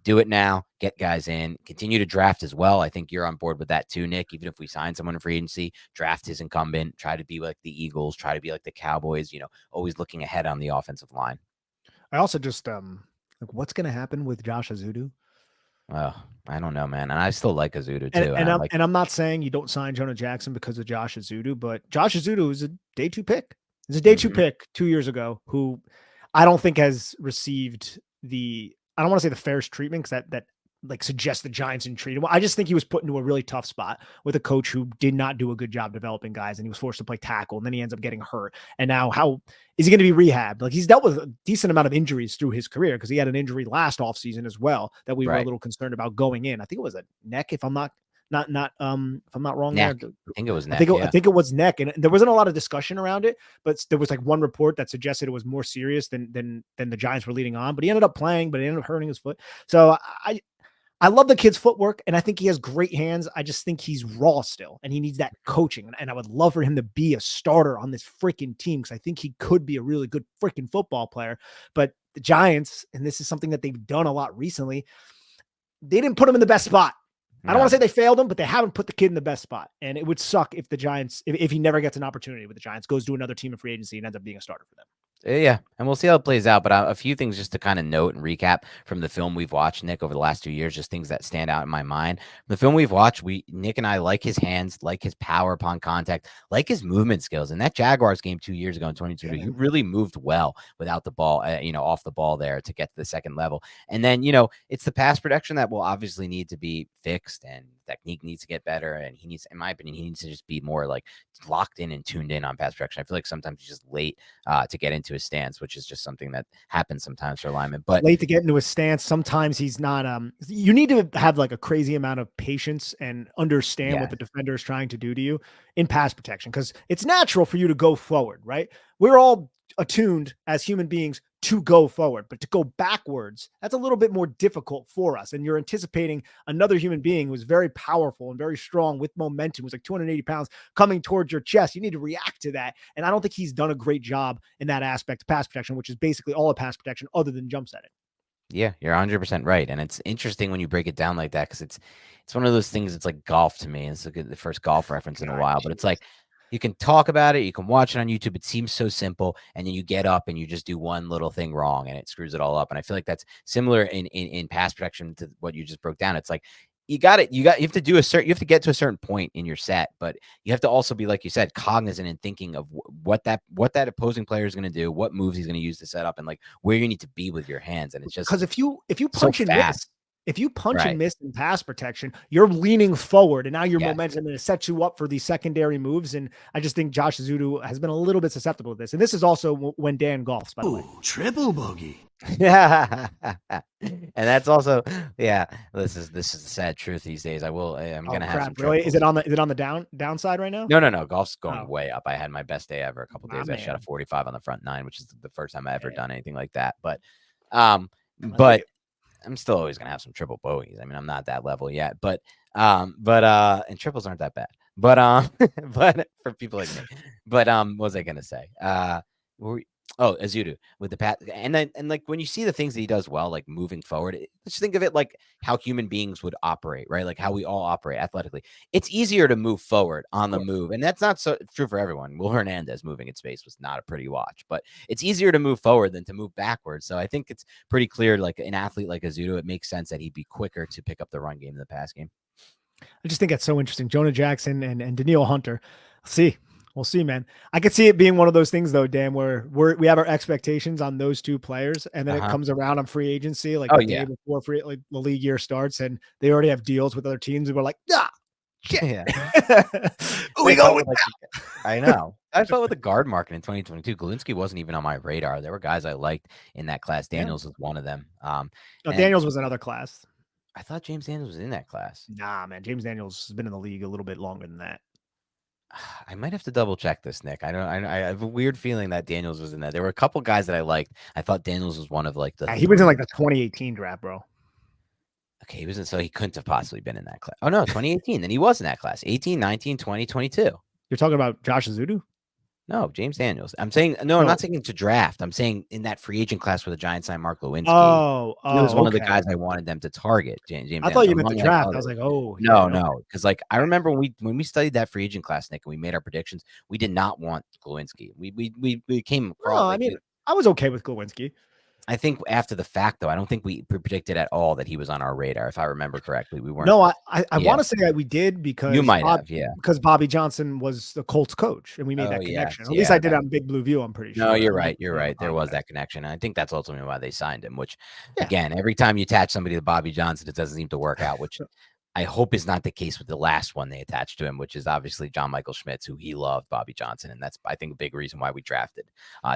B: do it now, get guys in, continue to draft as well. I think you're on board with that too, Nick. Even if we sign someone in free agency, draft his incumbent, try to be like the Eagles, try to be like the Cowboys, always looking ahead on the offensive line.
A: I also just, what's going to happen with Josh Azudu?
B: Oh, I don't know, man. And I still like Azudu too.
A: And I'm not saying you don't sign Jonah Jackson because of Josh Azudu, but Josh Azudu is a day 2 pick. He's a day 2 pick 2 years ago who I don't think has received I don't want to say the fairest treatment because that like suggests the Giants didn't treat him well. I just think he was put into a really tough spot with a coach who did not do a good job developing guys, and he was forced to play tackle, and then he ends up getting hurt. And now how is he going to be rehabbed? Like, he's dealt with a decent amount of injuries through his career because he had an injury last offseason as well that we were a little concerned about going in. I think it was a neck, if I'm not Not if I'm not wrong
B: Neck.
A: there.
B: I think it was
A: I
B: neck.
A: think I
B: Yeah.
A: think it was neck, and there wasn't a lot of discussion around it, but there was like one report that suggested it was more serious than the Giants were leading on. But he ended up playing, but he ended up hurting his foot. So I love the kid's footwork, and I think he has great hands. I just think he's raw still, and he needs that coaching. And I would love for him to be a starter on this freaking team because I think he could be a really good freaking football player. But the Giants, and this is something that they've done a lot recently, they didn't put him in the best spot. I don't want to say they failed him, but they haven't put the kid in the best spot. And it would suck if the Giants, if he never gets an opportunity with the Giants, goes to another team in free agency and ends up being a starter for them.
B: Yeah, and we'll see how it plays out. But a few things just to kind of note and recap from the film we've watched, Nick, over the last 2 years, just things that stand out in my mind. The film we've watched, Nick and I like his hands, like his power upon contact, like his movement skills. And that Jaguars game 2 years ago in 2022, he really moved well without the ball, off the ball there to get to the second level. And then, it's the pass protection that will obviously need to be fixed, and technique needs to get better. And he needs, in my opinion, he needs to just be more like locked in and tuned in on pass protection. I feel like sometimes he's just late to get into his stance, which is just something that happens sometimes for linemen. But
A: late to get into his stance. Sometimes he's not. You need to have like a crazy amount of patience and understand what the defender is trying to do to you in pass protection, because it's natural for you to go forward, right? We're all attuned as human beings to go forward, but to go backwards, that's a little bit more difficult for us. And you're anticipating another human being who's very powerful and very strong with momentum, who's like 280 pounds coming towards your chest. You need to react to that. And I don't think he's done a great job in that aspect of pass protection, which is basically all of pass protection other than jump setting.
B: Yeah, you're 100% right. And it's interesting when you break it down like that, because it's one of those things. It's like golf to me. It's like the first golf reference in a while, but it's like you can talk about it, you can watch it on YouTube. It seems so simple, and then you get up and you just do one little thing wrong, and it screws it all up. And I feel like that's similar in pass protection to what you just broke down. It's like you have to get to a certain point in your set, but you have to also be, like you said, cognizant and thinking of what that opposing player is going to do, what moves he's going to use to set up, and like where you need to be with your hands. And it's just
A: because if you punch
B: so
A: and
B: fast.
A: miss, if you punch and miss in pass protection, you're leaning forward, and now your
B: Yes.
A: momentum is set you up for these secondary moves. And I just think Josh Azudu has been a little bit susceptible to this. And this is also when Dan golfs, by the way.
C: Triple bogey.
B: Yeah. And that's also, this is the sad truth these days. I'm gonna have some
A: really.
B: triples.
A: Is it on the downside right now?
B: No. Golf's going way up. I had my best day ever a couple days. I shot a 45 on the front nine, which is the first time I ever done anything like that. But I'm still always gonna have some triple bogeys. I mean, I'm not that level yet, but and triples aren't that bad. But but for people like me. But what was I gonna say? Azudu with the pat, and like when you see the things that he does well, like moving forward, just think of it like how human beings would operate, right? Like how we all operate athletically. It's easier to move forward on the move, and that's not so true for everyone. Will Hernandez moving in space was not a pretty watch, but it's easier to move forward than to move backwards. So I think it's pretty clear, like an athlete like Azudu, it makes sense that he'd be quicker to pick up the run game than the pass game.
A: I just think it's so interesting. Jonah Jackson and Daniil Hunter. We'll see, man. I could see it being one of those things, though, Dan, where we have our expectations on those two players, and then it comes around on free agency, like the day before the league year starts, and they already have deals with other teams, and we're like, shit.
B: Yeah.
A: we go with
B: I know. I felt with the guard market in 2022. Glowinski wasn't even on my radar. There were guys I liked in that class. Daniels was one of them.
A: Daniels was another class.
B: I thought James Daniels was in that class.
A: Nah, man. James Daniels has been in the league a little bit longer than that.
B: I might have to double check this, Nick. I have a weird feeling that Daniels was in that. There were a couple guys that I liked. I thought Daniels was one of like the.
A: He was in like the 2018 draft, bro.
B: Okay, he wasn't, so he couldn't have possibly been in that class. Oh no, 2018. Then he was in that class. 18, 19, 20, 22.
A: You're talking about Josh Azudu?
B: No, James Daniels. I'm saying no. I'm not saying to draft. I'm saying in that free agent class where the Giants signed Mark Glowinski. He was one of the guys I wanted them to target. James.
A: I thought you meant the draft. I was like,
B: no, because like I remember when we studied that free agent class, Nick, and we made our predictions. We did not want Glowinski. We came across.
A: No, I mean, I was okay with Glowinski.
B: I think after the fact, though, I don't think we predicted at all that he was on our radar. If I remember correctly, we weren't.
A: No, I want to say that we did because
B: you might have,
A: because Bobby Johnson was the Colts coach, and we made that connection. At least I did on Big Blue View. I'm pretty sure.
B: No, you're right. You're right. There was that connection, and I think that's ultimately why they signed him. Which, again, every time you attach somebody to Bobby Johnson, it doesn't seem to work out. Which I hope is not the case with the last one they attached to him, which is obviously John Michael Schmitz, who he loved, Bobby Johnson. And that's, I think, a big reason why we drafted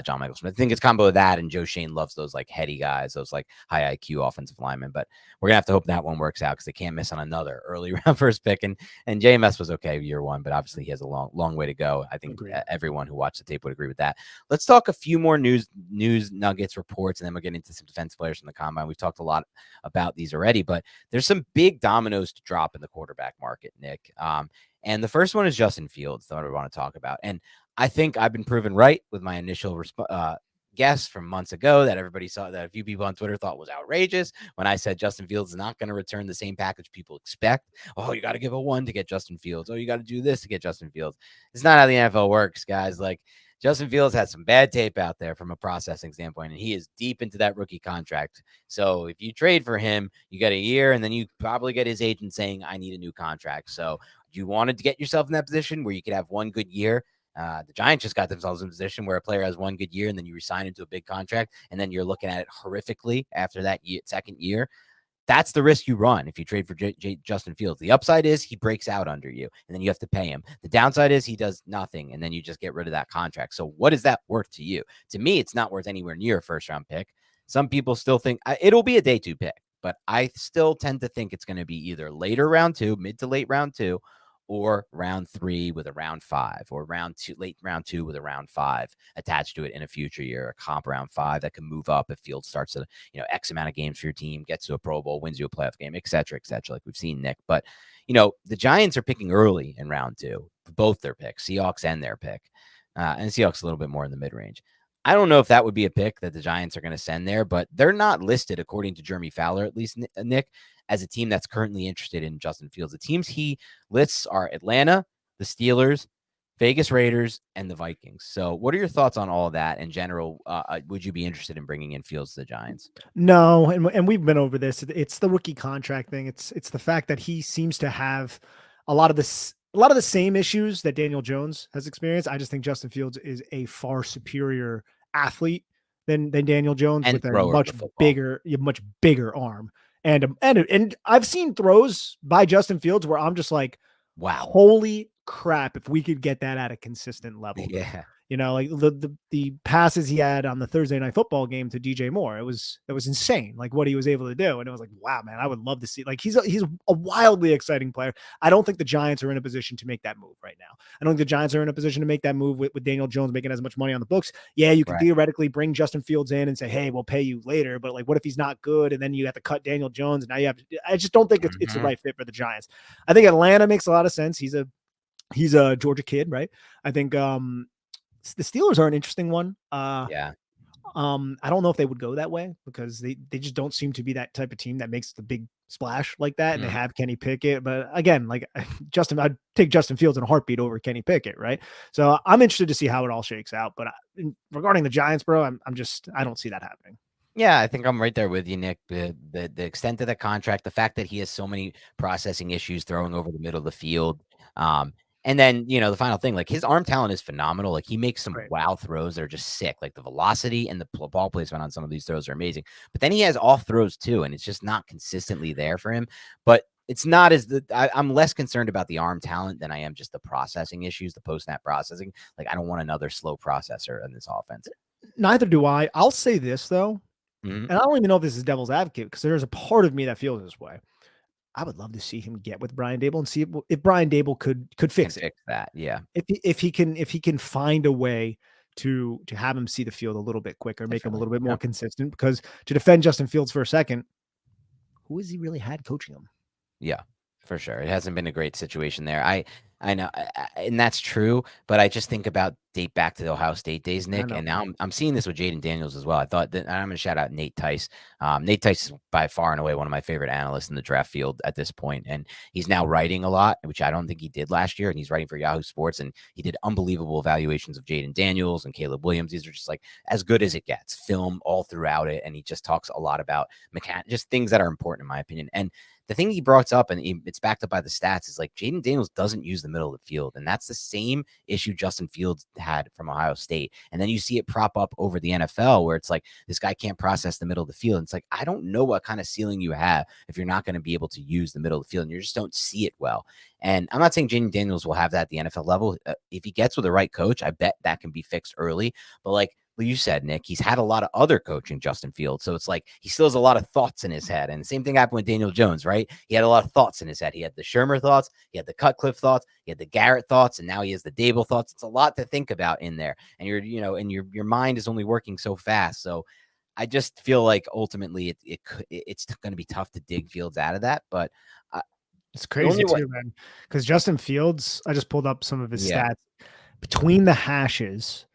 B: John Michael Schmitz. I think it's combo of that, and Joe Shane loves those like heady guys, those like high IQ offensive linemen. But we're going to have to hope that one works out because they can't miss on another early round first pick. And JMS was okay year one, but obviously he has a long way to go. I think everyone who watched the tape would agree with that. Let's talk a few more news nuggets, reports, and then we'll get into some defense players from the combine. We've talked a lot about these already, but there's some big dominoes to drop in the quarterback market, Nick. And the first one is Justin Fields that I want to talk about. And I think I've been proven right with my initial guess from months ago that everybody saw, that a few people on Twitter thought was outrageous when I said Justin Fields is not going to return the same package people expect. Oh, you got to give a 1 to get Justin Fields. Oh, you got to do this to get Justin Fields. It's not how the NFL works, guys. Like, Justin Fields has some bad tape out there from a processing standpoint, and he is deep into that rookie contract. So if you trade for him, you get a year, and then you probably get his agent saying, I need a new contract. So you wanted to get yourself in that position where you could have one good year. The Giants just got themselves in a position where a player has one good year, and then you resign into a big contract, and then you're looking at it horrifically after that second year. That's the risk you run if you trade for Justin Fields. The upside is he breaks out under you, and then you have to pay him. The downside is he does nothing, and then you just get rid of that contract. So what is that worth to you? To me, it's not worth anywhere near a first-round pick. Some people still think it'll be a day 2 pick, but I still tend to think it's going to be either later round 2, mid to late round 2, or round 3 with a round 5, or late round 2 with a round 5 attached to it in a future year, a comp round 5 that can move up if Field starts to, X amount of games for your team, gets to a Pro Bowl, wins you a playoff game, et cetera, like we've seen, Nick. But, the Giants are picking early in round 2, both their picks, Seahawks and their pick, and Seahawks a little bit more in the mid-range. I don't know if that would be a pick that the Giants are going to send there, but they're not listed, according to Jeremy Fowler, at least, Nick, as a team that's currently interested in Justin Fields. The teams he lists are Atlanta, the Steelers, Vegas Raiders, and the Vikings. So what are your thoughts on all of that in general? Would you be interested in bringing in Fields to the Giants?
A: No, and we've been over this. It's the rookie contract thing. It's the fact that he seems to have a lot of the same issues that Daniel Jones has experienced. I just think Justin Fields is a far superior athlete than Daniel Jones,
B: And
A: with a much bigger arm. And I've seen throws by Justin Fields where I'm just like,
B: wow,
A: holy crap, if we could get that at a consistent level.
B: Yeah.
A: Like the passes he had on the Thursday Night Football game to DJ Moore, it was insane, like what he was able to do. And it was like, wow, man, I would love to see, like, he's a wildly exciting player. I don't think the Giants are in a position to make that move right now. I don't think the Giants are in a position to make that move with Daniel Jones making as much money on the books. Yeah, you can theoretically bring Justin Fields in and say, hey, we'll pay you later. But like, what if he's not good? And then you have to cut Daniel Jones. And now you have to, I just don't think it's the right fit for the Giants. I think Atlanta makes a lot of sense. He's a Georgia kid, right? I think, the Steelers are an interesting one.
B: Yeah.
A: I don't know if they would go that way because they just don't seem to be that type of team that makes the big splash like that. And they have Kenny Pickett, but again, like I'd take Justin Fields in a heartbeat over Kenny Pickett, right? So I'm interested to see how it all shakes out. But regarding the Giants, bro, I don't see that happening.
B: Yeah, I think I'm right there with you, Nick. The extent of the contract, the fact that he has so many processing issues throwing over the middle of the field. And then, the final thing, like his arm talent is phenomenal. Like he makes some wow throws that are just sick. Like the velocity and the ball placement on some of these throws are amazing. But then he has off throws too, and it's just not consistently there for him. But it's not I'm less concerned about the arm talent than I am just the processing issues, the post-snap processing. Like I don't want another slow processor in this offense.
A: Neither do I. I'll say this though, and I don't even know if this is devil's advocate because there's a part of me that feels this way. I would love to see him get with Brian Daboll and see if Brian Daboll could fix
B: that. Yeah.
A: If he can find a way to have him see the field a little bit quicker, make him a little bit more consistent, because to defend Justin Fields for a second, who has he really had coaching him?
B: Yeah, for sure. It hasn't been a great situation there. I know, and that's true, but I just think about date back to the Ohio State days, Nick, and now I'm seeing this with Jaden Daniels as well. I thought that I'm going to shout out Nate Tice. Nate Tice is by far and away one of my favorite analysts in the draft field at this point, and he's now writing a lot, which I don't think he did last year, and he's writing for Yahoo Sports, and he did unbelievable evaluations of Jaden Daniels and Caleb Williams. These are just like as good as it gets, film all throughout it, and he just talks a lot about just things that are important in my opinion. And the thing he brought up, and it's backed up by the stats, is like Jaden Daniels doesn't use the middle of the field. And that's the same issue Justin Fields had from Ohio State. And then you see it prop up over the NFL where it's like, this guy can't process the middle of the field. And it's like, I don't know what kind of ceiling you have if you're not going to be able to use the middle of the field and you just don't see it well. And I'm not saying Jaden Daniels will have that at the NFL level. If he gets with the right coach, I bet that can be fixed early. But like you said, Nick, he's had a lot of other coaching, Justin Fields. So it's like he still has a lot of thoughts in his head. And the same thing happened with Daniel Jones, right? He had a lot of thoughts in his head. He had the Shermer thoughts, he had the Cutcliffe thoughts, he had the Garrett thoughts, and now he has the Dable thoughts. It's a lot to think about in there. And your mind is only working so fast. So I just feel like ultimately it's going to be tough to dig Fields out of that. But
A: it's crazy too, man. Because Justin Fields, I just pulled up some of his stats between the hashes.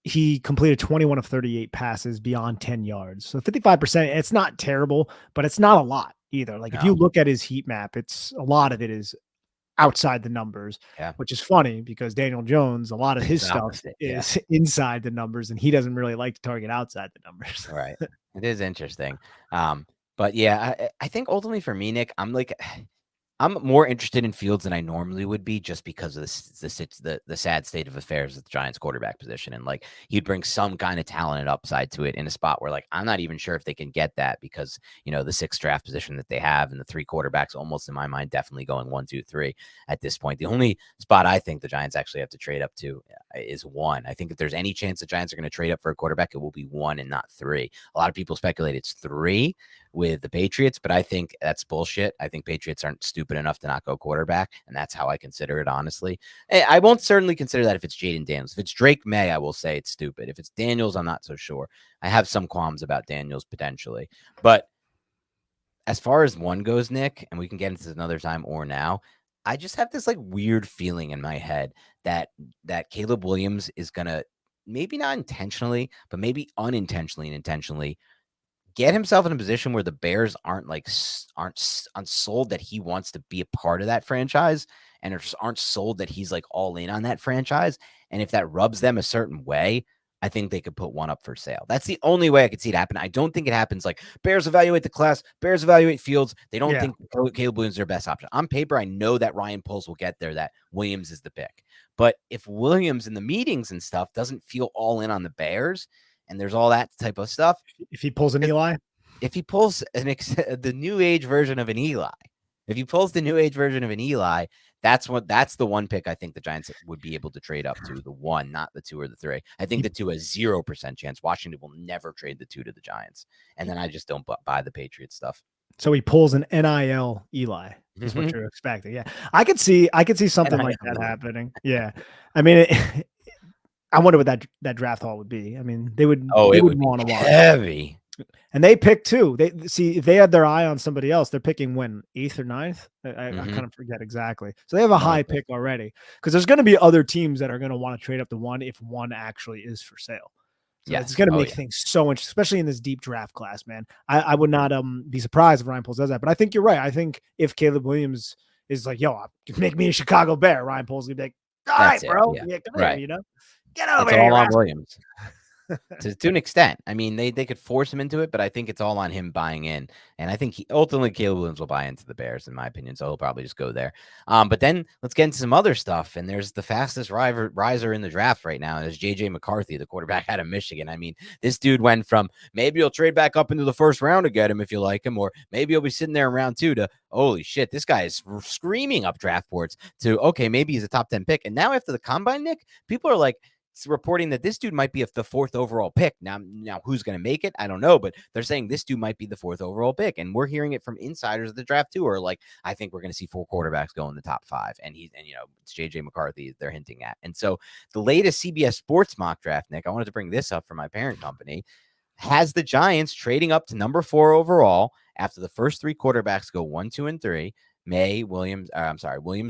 A: He completed 21 of 38 passes beyond 10 yards. So 55%, it's not terrible, but it's not a lot either. Like if you look at his heat map, it's a lot of it is outside the numbers, which is funny because Daniel Jones, a lot of his stuff is inside the numbers, and he doesn't really like to target outside the numbers.
B: Right. It is interesting. But yeah, I think ultimately for me, Nick, I'm more interested in Fields than I normally would be, just because of the sad state of affairs at the Giants quarterback position. And like, he'd bring some kind of talent and upside to it in a spot where like, I'm not even sure if they can get that because, the 6th draft position that they have and the 3 quarterbacks almost in my mind, definitely going 1, 2, 3 at this point. The only spot I think the Giants actually have to trade up to is 1. I think if there's any chance the Giants are going to trade up for a quarterback, it will be 1 and not 3. A lot of people speculate it's 3 with the Patriots, but I think that's bullshit. I think Patriots aren't stupid enough to not go quarterback, and that's how I consider it, honestly. I won't certainly consider that if it's Jaden Daniels. If it's Drake May, I will say it's stupid. If it's Daniels, I'm not so sure. I have some qualms about Daniels potentially. But as far as 1 goes, Nick, and we can get into this another time or now, I just have this like weird feeling in my head that Caleb Williams is going to, maybe not intentionally, but maybe unintentionally and intentionally, get himself in a position where the Bears aren't sold that he wants to be a part of that franchise, and aren't sold that he's like all in on that franchise. And if that rubs them a certain way, I think they could put 1 up for sale. That's the only way I could see it happen. I don't think it happens like Bears evaluate the class, Bears evaluate Fields. They don't think Caleb Williams is their best option. On paper, I know that Ryan Poles will get there, that Williams is the pick. But if Williams in the meetings and stuff doesn't feel all in on the Bears, and there's all that type of stuff.
A: If he pulls an Eli?
B: If he pulls the new age version of an Eli, that's the 1 pick I think the Giants would be able to trade up to, the 1, not the 2 or the 3. I think the 2 has 0% chance. Washington will never trade the 2 to the Giants. And then I just don't buy the Patriots stuff.
A: So he pulls an NIL Eli, is what you're expecting. Yeah. I could see something like that happening. Yeah. I mean, I wonder what that draft haul would be. I mean, they would want to watch.
B: Heavy.
A: And they pick 2. They see if they had their eye on somebody else, they're picking when 8th or 9th. I kind of forget exactly. So they have a high pick already, because there's going to be other teams that are going to want to trade up to 1 if 1 actually is for sale. So it's going to make things so much, especially in this deep draft class, man. I would not be surprised if Ryan Poles does that. But I think you're right. I think if Caleb Williams is like, yo, make me a Chicago Bear, Ryan Poles will be like, all right, bro. Yeah, come here, get over here.
B: It's all on Williams. to an extent. I mean, they could force him into it, but I think it's all on him buying in. And I think ultimately Caleb Williams will buy into the Bears, in my opinion. So he'll probably just go there. But then let's get into some other stuff. And there's the fastest riser in the draft right now. There's JJ McCarthy, the quarterback out of Michigan. I mean, this dude went from maybe you'll trade back up into the 1st round to get him if you like him, or maybe he'll be sitting there in round 2 to, holy shit, this guy is screaming up draft boards, to, okay, maybe he's a top 10 pick. And now after the combine, Nick, people are like, reporting that this dude might be the 4th overall pick. Now who's going to make it? I don't know, but they're saying this dude might be the 4th overall pick. And we're hearing it from insiders of the draft too, or like, I think we're going to see 4 quarterbacks go in the top 5. And it's JJ McCarthy they're hinting at. And so the latest CBS Sports mock draft, Nick, I wanted to bring this up for my parent company, has the Giants trading up to number 4 overall after the first 3 quarterbacks go 1, 2, and 3. Williams,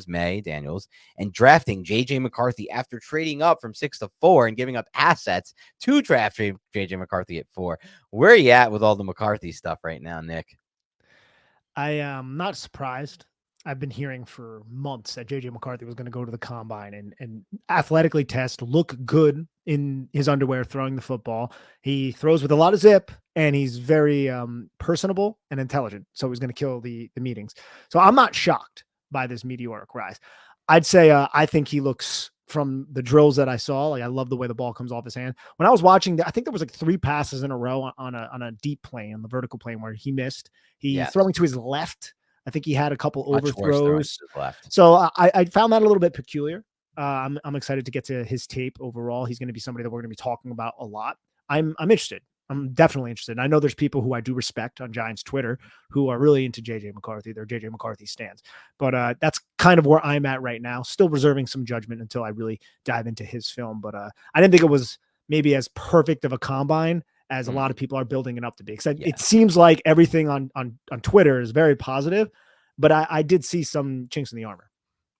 B: May, Daniels, and drafting JJ McCarthy after trading up from 6 to 4 and giving up assets to draft JJ McCarthy at 4. Where are you at with all the McCarthy stuff right now, Nick?
A: I am not surprised. I've been hearing for months that JJ McCarthy was going to go to the combine and athletically test, look good in his underwear throwing the football. He throws with a lot of zip and he's very personable and intelligent. So he's going to kill the meetings. So I'm not shocked by this meteoric rise. I'd say I think he looks from the drills that I saw. Like I love the way the ball comes off his hand. When I was watching, I think there was like 3 passes in a row on a deep plane, on the vertical plane where he missed. He
B: Yes.
A: throwing to his left. I think he had a couple
B: Much worse throwing to
A: overthrows.
B: his left.
A: So I found that a little bit peculiar. I'm excited to get to his tape overall. He's going to be somebody that we're going to be talking about a lot. I'm interested. I'm definitely interested. And I know there's people who I do respect on Giants Twitter who are really into JJ McCarthy. They're JJ McCarthy stands. But that's kind of where I'm at right now. Still reserving some judgment until I really dive into his film. But I didn't think it was maybe as perfect of a combine as a lot of people are building it up to be. Because it seems like everything on Twitter is very positive, but I did see some chinks in the armor.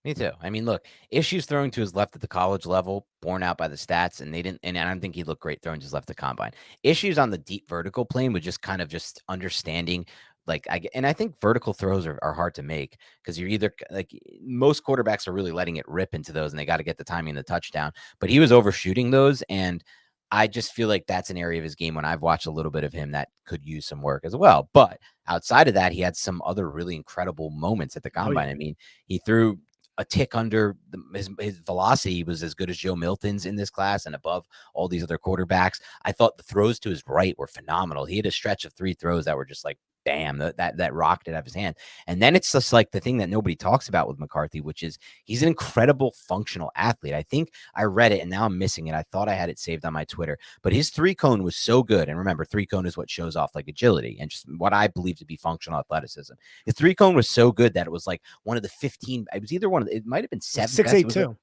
B: Me too. I mean, look, issues throwing to his left at the college level, borne out by the stats, and I don't think he looked great throwing to his left at combine. Issues on the deep vertical plane with just kind of just understanding, I think vertical throws are hard to make because you're either like most quarterbacks are really letting it rip into those, and they got to get the timing of the touchdown. But he was overshooting those, and I just feel like that's an area of his game when I've watched a little bit of him that could use some work as well. But outside of that, he had some other really incredible moments at the combine.
A: Yeah.
B: I mean, he threw a tick under his velocity was as good as Joe Milton's in this class and above all these other quarterbacks. I thought the throws to his right were phenomenal. He had a stretch of 3 throws that were just like, bam, that rocked it out of his hand. And then it's just like the thing that nobody talks about with McCarthy, which is he's an incredible functional athlete. I think I read it and now I'm missing it. I thought I had it saved on my Twitter, but his 3-cone was so good. And remember, 3-cone is what shows off like agility and just what I believe to be functional athleticism. His 3-cone was so good that it was like one of the 15. It was either it might have been 7.
A: 6'8"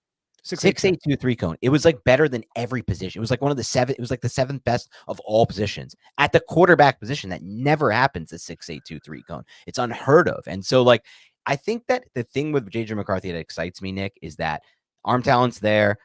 B: 6'8" 3-cone. It was like better than every position. It was like one of the 7. It was like the 7th best of all positions at the quarterback position. That never happens at 6'8" 3-cone. It's unheard of. And so, like, I think that the thing with JJ McCarthy that excites me, Nick, is that arm talent's there.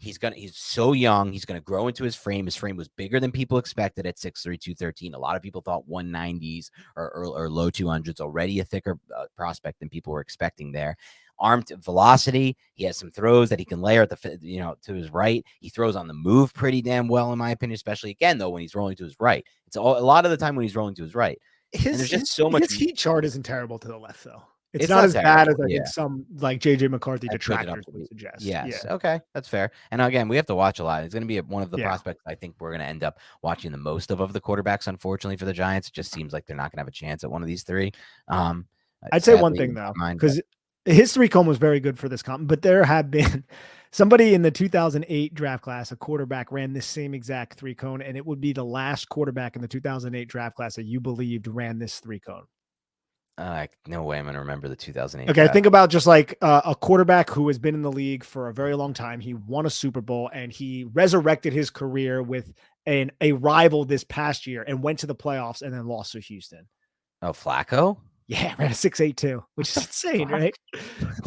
B: He's so young. He's going to grow into his frame. His frame was bigger than people expected at 6'3", 213. A lot of people thought 190s or low 200s, already a thicker prospect than people were expecting there. Armed velocity. He has some throws that he can layer at to his right. He throws on the move pretty damn well, in my opinion, especially again, though, when he's rolling to his right. It's a lot of the time when he's rolling to his right.
A: There's just so much. His heat chart isn't terrible to the left, though. It's not as
B: terrible.
A: bad as I think some like JJ McCarthy detractors would suggest.
B: Yes. Yeah. Okay. That's fair. And again, we have to watch a lot. It's going to be one of the prospects I think we're going to end up watching the most of the quarterbacks, unfortunately, for the Giants. It just seems like they're not going to have a chance at one of these 3.
A: I'd say one thing, though, because his 3-cone was very good for this comp, but there have been somebody in the 2008 draft class, a quarterback ran this same exact 3-cone, and it would be the last quarterback in the 2008 draft class that you believed ran this 3-cone.
B: No way I'm going to remember the 2008.
A: Okay, think about just like a quarterback who has been in the league for a very long time. He won a Super Bowl, and he resurrected his career with a rival this past year and went to the playoffs and then lost to Houston.
B: Oh, Flacco?
A: Yeah, ran a 6'8" which is insane, right?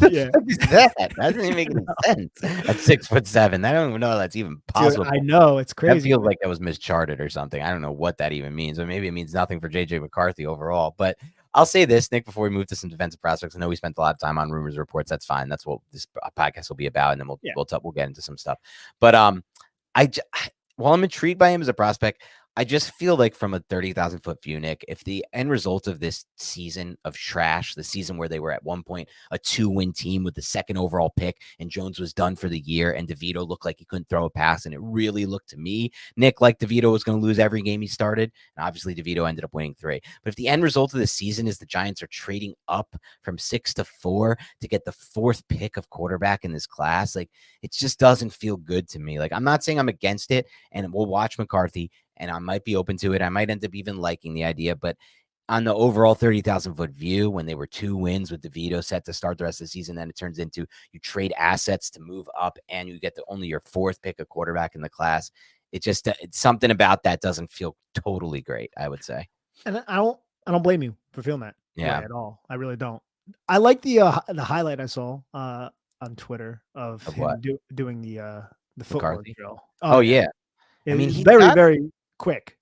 B: Yeah, that doesn't even make any sense. At 6'7", I don't even know that's even possible.
A: Dude, I know, it's crazy.
B: That feels like that was mischarted or something. I don't know what that even means, but maybe it means nothing for JJ McCarthy overall. But I'll say this, Nick, before we move to some defensive prospects. I know we spent a lot of time on rumors and reports. That's fine. That's what this podcast will be about, and then we'll get into some stuff. But while I'm intrigued by him as a prospect, I just feel like from a 30,000-foot view, Nick, if the end result of this season of trash, the season where they were at one point a 2-win team with the 2nd overall pick and Jones was done for the year and DeVito looked like he couldn't throw a pass, and it really looked to me, Nick, like DeVito was going to lose every game he started, and obviously DeVito ended up winning 3. But if the end result of this season is the Giants are trading up from 6 to 4 to get the 4th pick of quarterback in this class, like, it just doesn't feel good to me. Like, I'm not saying I'm against it, and we'll watch McCarthy, and I might be open to it. I might end up even liking the idea, but on the overall 30,000-foot view, when they were 2 wins with DeVito set to start the rest of the season, then it turns into you trade assets to move up and you get only your 4th pick of quarterback in the class. It just, it's something about that doesn't feel totally great, I would say.
A: And I don't blame you for feeling that way at all. I really don't. I like the highlight I saw on Twitter of him doing the footwork drill.
B: Oh yeah.
A: I mean, he's very quick.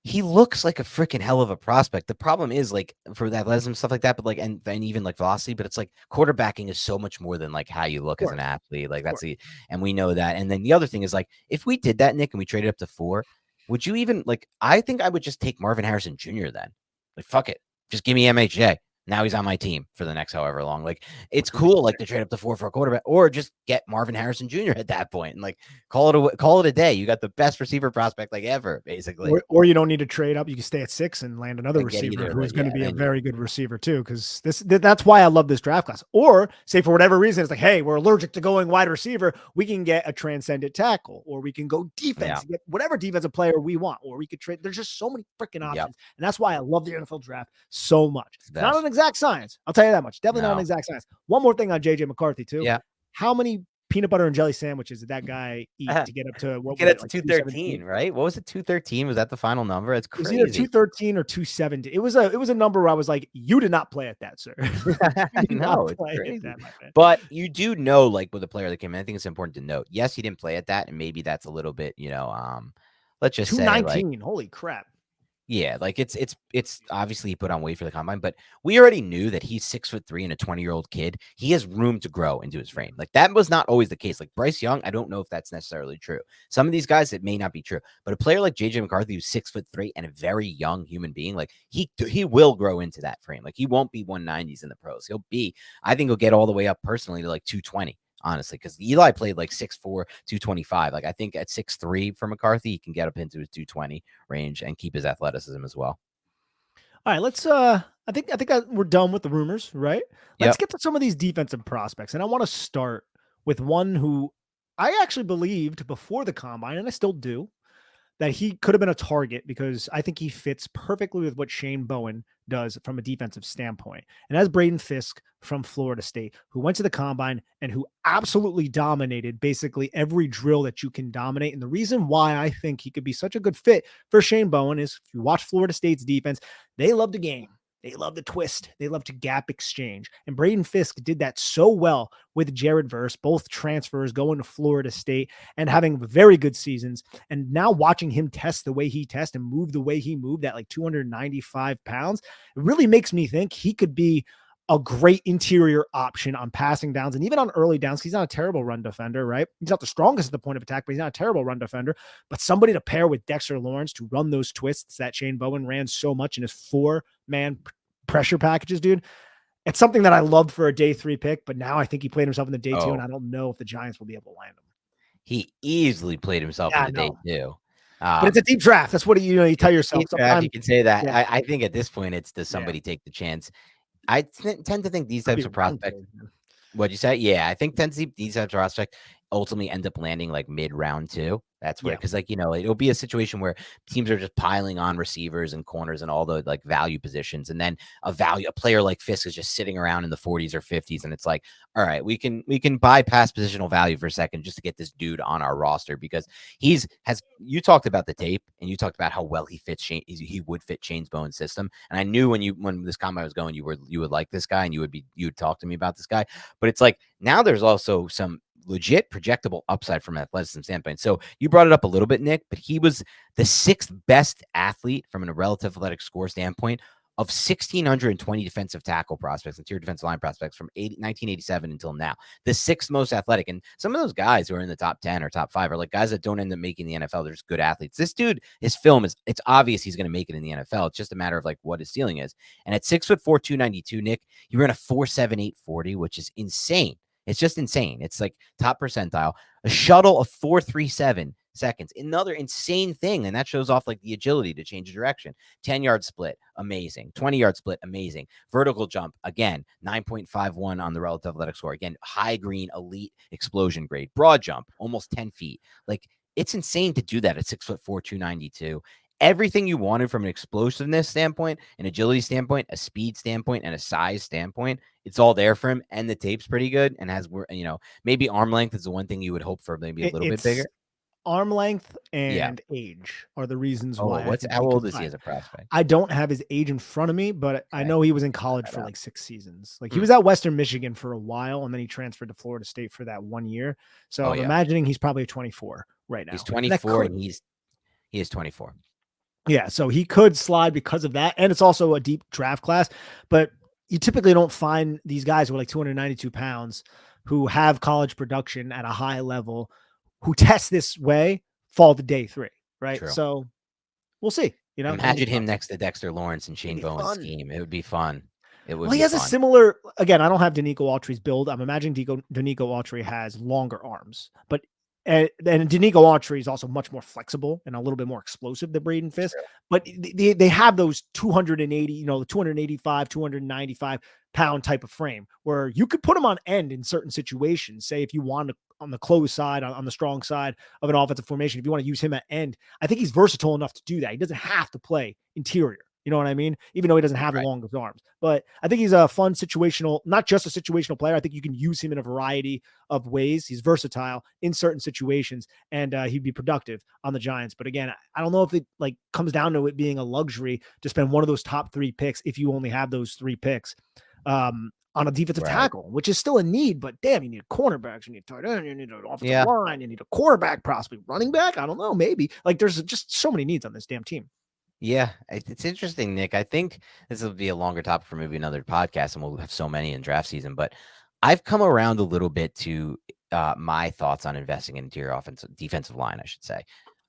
B: he looks like a freaking hell of a prospect. The problem is like for the athleticism stuff like that, but like and even like velocity, but it's like quarterbacking is so much more than like how you
A: Of
B: look as an
A: course,
B: athlete. Like
A: of
B: that's
A: course.
B: the and we know that. And then the other thing is like if we did that, Nick, and we traded up to 4, would you even like I think I would just take Marvin Harrison Jr. then. Like fuck it. Just give me MHJ. Now he's on my team for the next however long. Like it's cool, like to trade up to 4 for a quarterback, or just get Marvin Harrison Jr. at that point and like call it a day. You got the best receiver prospect like ever, basically.
A: Or you don't need to trade up. You can stay at 6 and land another
B: And get
A: receiver
B: either of
A: who is
B: it.
A: going to
B: Yeah.
A: be a
B: And you,
A: very good receiver too. Because that's why I love this draft class. Or say for whatever reason, it's like, hey, we're allergic to going wide receiver. We can get a transcendent tackle, or we can go
B: yeah.
A: defense, get whatever defensive player we want, or we could trade. There's just so many freaking
B: Yep.
A: options, and that's why I love the NFL draft so much.
B: It's the
A: It's not
B: best.
A: an exact science. I'll tell you that much. Definitely not an
B: No.
A: exact science. One more thing on JJ McCarthy too.
B: Yeah.
A: How many peanut butter and jelly sandwiches did that guy eat to get up to what
B: Get
A: was
B: up
A: it
B: to
A: like
B: 213,
A: 217?
B: right? What was it? 213? Was that the final number? It's
A: It was either
B: crazy.
A: 213 or 270. It was a number where I was like, you did not play at that, sir. You did not
B: No, it's
A: play at
B: crazy.
A: that, my man.
B: But you do know, like with a player that came in, I think it's important to note. Yes, he didn't play at that, and maybe that's a little bit, let's just say like
A: 219. Holy crap.
B: yeah, like it's obviously he put on weight for the combine, but we already knew that he's 6'3" and a 20-year-old kid. He has room to grow into his frame. Like that was not always the case. Like Bryce Young, I don't know if that's necessarily true. Some of these guys, it may not be true, but a player like JJ McCarthy, who's 6'3" and a very young human being, like he will grow into that frame. Like he won't be 190s in the pros. I think he'll get all the way up personally to like 220. Honestly, because Eli played like 6'4", 225. Like I think at 6'3" for McCarthy, he can get up into his 220 range and keep his athleticism as well.
A: All right, let's we're done with the rumors, right? Let's
B: Yep.
A: get to some of these defensive prospects. And I want to start with one who I actually believed before the combine, and I still do, that he could have been a target because I think he fits perfectly with what Shane Bowen does from a defensive standpoint. And as Braden Fisk from Florida State, who went to the combine and who absolutely dominated basically every drill that you can dominate. And the reason why I think he could be such a good fit for Shane Bowen is if you watch Florida State's defense, they love the game. They love the twist. They love to gap exchange. And Braden Fisk did that so well with Jared Verse, both transfers going to Florida State and having very good seasons. And now watching him test the way he tests and move the way he moved at like 295 pounds, it really makes me think he could be a great interior option on passing downs and even on early downs. He's not a terrible run defender, right? He's not the strongest at the point of attack, but he's not a terrible run defender. But somebody to pair with Dexter Lawrence to run those twists that Shane Bowen ran so much in his 4-man pressure packages, dude. It's something that I loved for a day 3 pick, but now I think he played himself in the day 2, and
B: Oh,
A: I don't know if the Giants will be able to land him.
B: he easily played himself
A: Yeah,
B: in
A: I
B: the day
A: know.
B: too.
A: But it's a deep draft. That's what you tell yourself.
B: Draft,
A: Sometimes,
B: you can say that.
A: yeah,
B: I think at this point, it's does
A: yeah.
B: somebody take the chance? I tend to think these
A: Could be
B: types
A: a
B: of
A: round
B: prospects.
A: trade, man.
B: What'd you say? Yeah, I think tend to see these types of prospects ultimately end up landing like mid round 2. That's where
A: Yeah.
B: because like it'll be a situation where teams are just piling on receivers and corners and all the like value positions, and then a player like Fisk is just sitting around in the 40s or 50s, and it's like, all right, we can bypass positional value for a second just to get this dude on our roster because you talked about the tape and you talked about how well he fits he would fit Shane's Bowen system, and I knew when this combine was going, you would like this guy and you would talk to me about this guy, but it's like now there's also some legit projectable upside from an athleticism standpoint. So you brought it up a little bit, Nick, but he was the 6th best athlete from a relative athletic score standpoint of 1,620 defensive tackle prospects, interior defensive line prospects from 1987 until now. The 6th most athletic. And some of those guys who are in the top 10 or top 5 are like guys that don't end up making the NFL. They're just good athletes. This dude, his film it's obvious he's going to make it in the NFL. It's just a matter of like what his ceiling is. And at 6'4", 292, Nick, he ran a 4.78 40, which is insane. It's just insane. It's like top percentile. A shuttle of 4.37 seconds. Another insane thing. And that shows off like the agility to change the direction. 10-yard split, amazing. 20-yard split, amazing. Vertical jump, again, 9.51 on the relative athletic score. Again, high green, elite explosion grade. Broad jump, almost 10 feet. Like, it's insane to do that at 6'4", 292. Everything you wanted from an explosiveness standpoint, an agility standpoint, a speed standpoint, and a size standpoint, it's all there for him. And the tape's pretty good. And maybe arm length is the one thing you would hope for, maybe a little bit bigger.
A: It's arm length
B: Yeah.
A: and age are the reasons
B: Oh,
A: why I think
B: how
A: he could
B: old is he
A: thrive.
B: as a prospect?
A: I don't have his age in front of me, but I
B: Okay.
A: know he was in college
B: That
A: for
B: out.
A: like 6 seasons. Like he was at Western Michigan for a while, and then he transferred to Florida State for that 1 year. So
B: Oh,
A: I'm
B: yeah.
A: imagining he's probably 24 right now.
B: He's
A: And that
B: 24
A: could
B: and he is 24.
A: Yeah, so he could slide because of that. And it's also a deep draft class, but you typically don't find these guys who are like 292 pounds who have college production at a high level who test this way fall to day 3, right?
B: True.
A: So we'll see.
B: Imagine him next to Dexter Lawrence and
A: It'd
B: Shane
A: be
B: Bowen's
A: fun.
B: scheme. It would be fun. It would
A: Well, he
B: be
A: has a
B: fun.
A: similar. Again, I don't have Danico Autry's build. I'm imagining Danico Autry has longer arms, but and Danico Autry is also much more flexible and a little bit more explosive than Braden Fisk.
B: True.
A: But they have those 280, 285, 295-pound type of frame where you could put him on end in certain situations. Say if you want to on the close side, on the strong side of an offensive formation, if you want to use him at end, I think he's versatile enough to do that. He doesn't have to play interior. You know what I mean? Even though he doesn't have the
B: Right.
A: longest arms. But I think he's a fun situational, not just a situational player. I think you can use him in a variety of ways. He's versatile in certain situations, and he'd be productive on the Giants. But again, I don't know if it like comes down to it being a luxury to spend one of those top 3 picks if you only have those 3 picks on a defensive
B: Right.
A: tackle, which is still a need. But damn, you need cornerbacks, you need tight end, you need an offensive
B: Yeah.
A: line, you need a quarterback, possibly running back. I don't know, maybe. Like there's just so many needs on this damn team.
B: Yeah, it's interesting, Nick. I think this will be a longer topic for maybe another podcast, and we'll have so many in draft season. But I've come around a little bit to my thoughts on investing in interior offensive defensive line, I should say.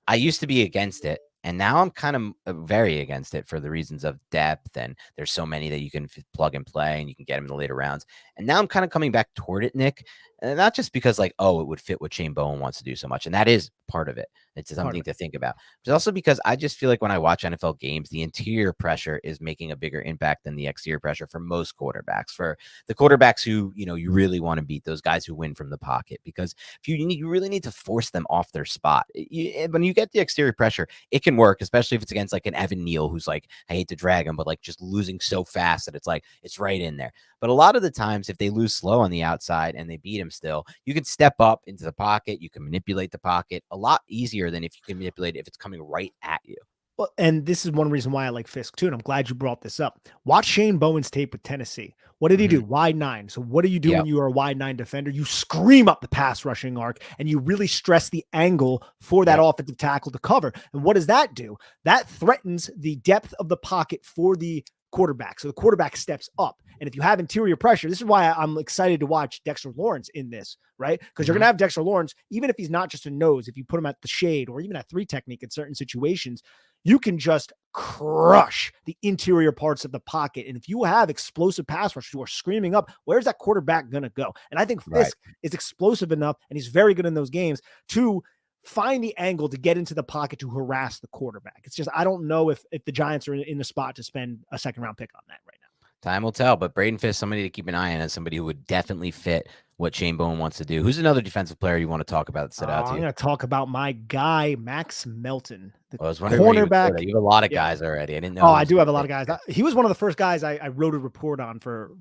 B: I used to be against it, and now I'm kind of very against it for the reasons of depth, and there's so many that you can plug and play, and you can get them in the later rounds. And now I'm kind of coming back toward it, Nick, and not just because like, oh, it would fit what Shane Bowen wants to do so much, and that is part of it. It's something to think about. But also because I just feel like when I watch NFL games, the interior pressure is making a bigger impact than the exterior pressure for most quarterbacks. For the quarterbacks who, you really want to beat, those guys who win from the pocket, because if you really need to force them off their spot. When you get the exterior pressure, it can work, especially if it's against like an Evan Neal, who's like, I hate to drag him, but like just losing so fast that it's like, it's right in there. But a lot of the times, if they lose slow on the outside and they beat him still, you can step up into the pocket. You can manipulate the pocket a lot easier than if you can manipulate it if it's coming right at you.
A: Well, and this is one reason why I like Fisk too, and I'm glad you brought this up. Watch Shane Bowen's tape with Tennessee. What did he do? Wide 9. So what do you do when you are a wide 9 defender? You scream up the pass rushing arc, and you really stress the angle for that offensive tackle to cover. And what does that do? That threatens the depth of the pocket for the quarterback. So the quarterback steps up. And if you have interior pressure, this is why I'm excited to watch Dexter Lawrence in this, right? Because you're going to have Dexter Lawrence, even if he's not just a nose, if you put him at the shade or even at 3 technique in certain situations, you can just crush the interior parts of the pocket. And if you have explosive pass rushers who are screaming up, where's that quarterback going to go? And I think Fisk is explosive enough, and he's very good in those games to find the angle to get into the pocket to harass the quarterback. It's just, I don't know if the Giants are in the spot to spend a 2nd-round pick on that right now.
B: Time will tell, but Braden Fisk, somebody to keep an eye on, as somebody who would definitely fit what Shane Bowen wants to do. Who's another defensive player you want to talk about that stood out to you?
A: I'm going to talk about my guy, Max Melton, the
B: cornerback. You have a lot of guys already. I didn't know.
A: Oh, I do have a lot of guys. He was one of the first guys I wrote a report on for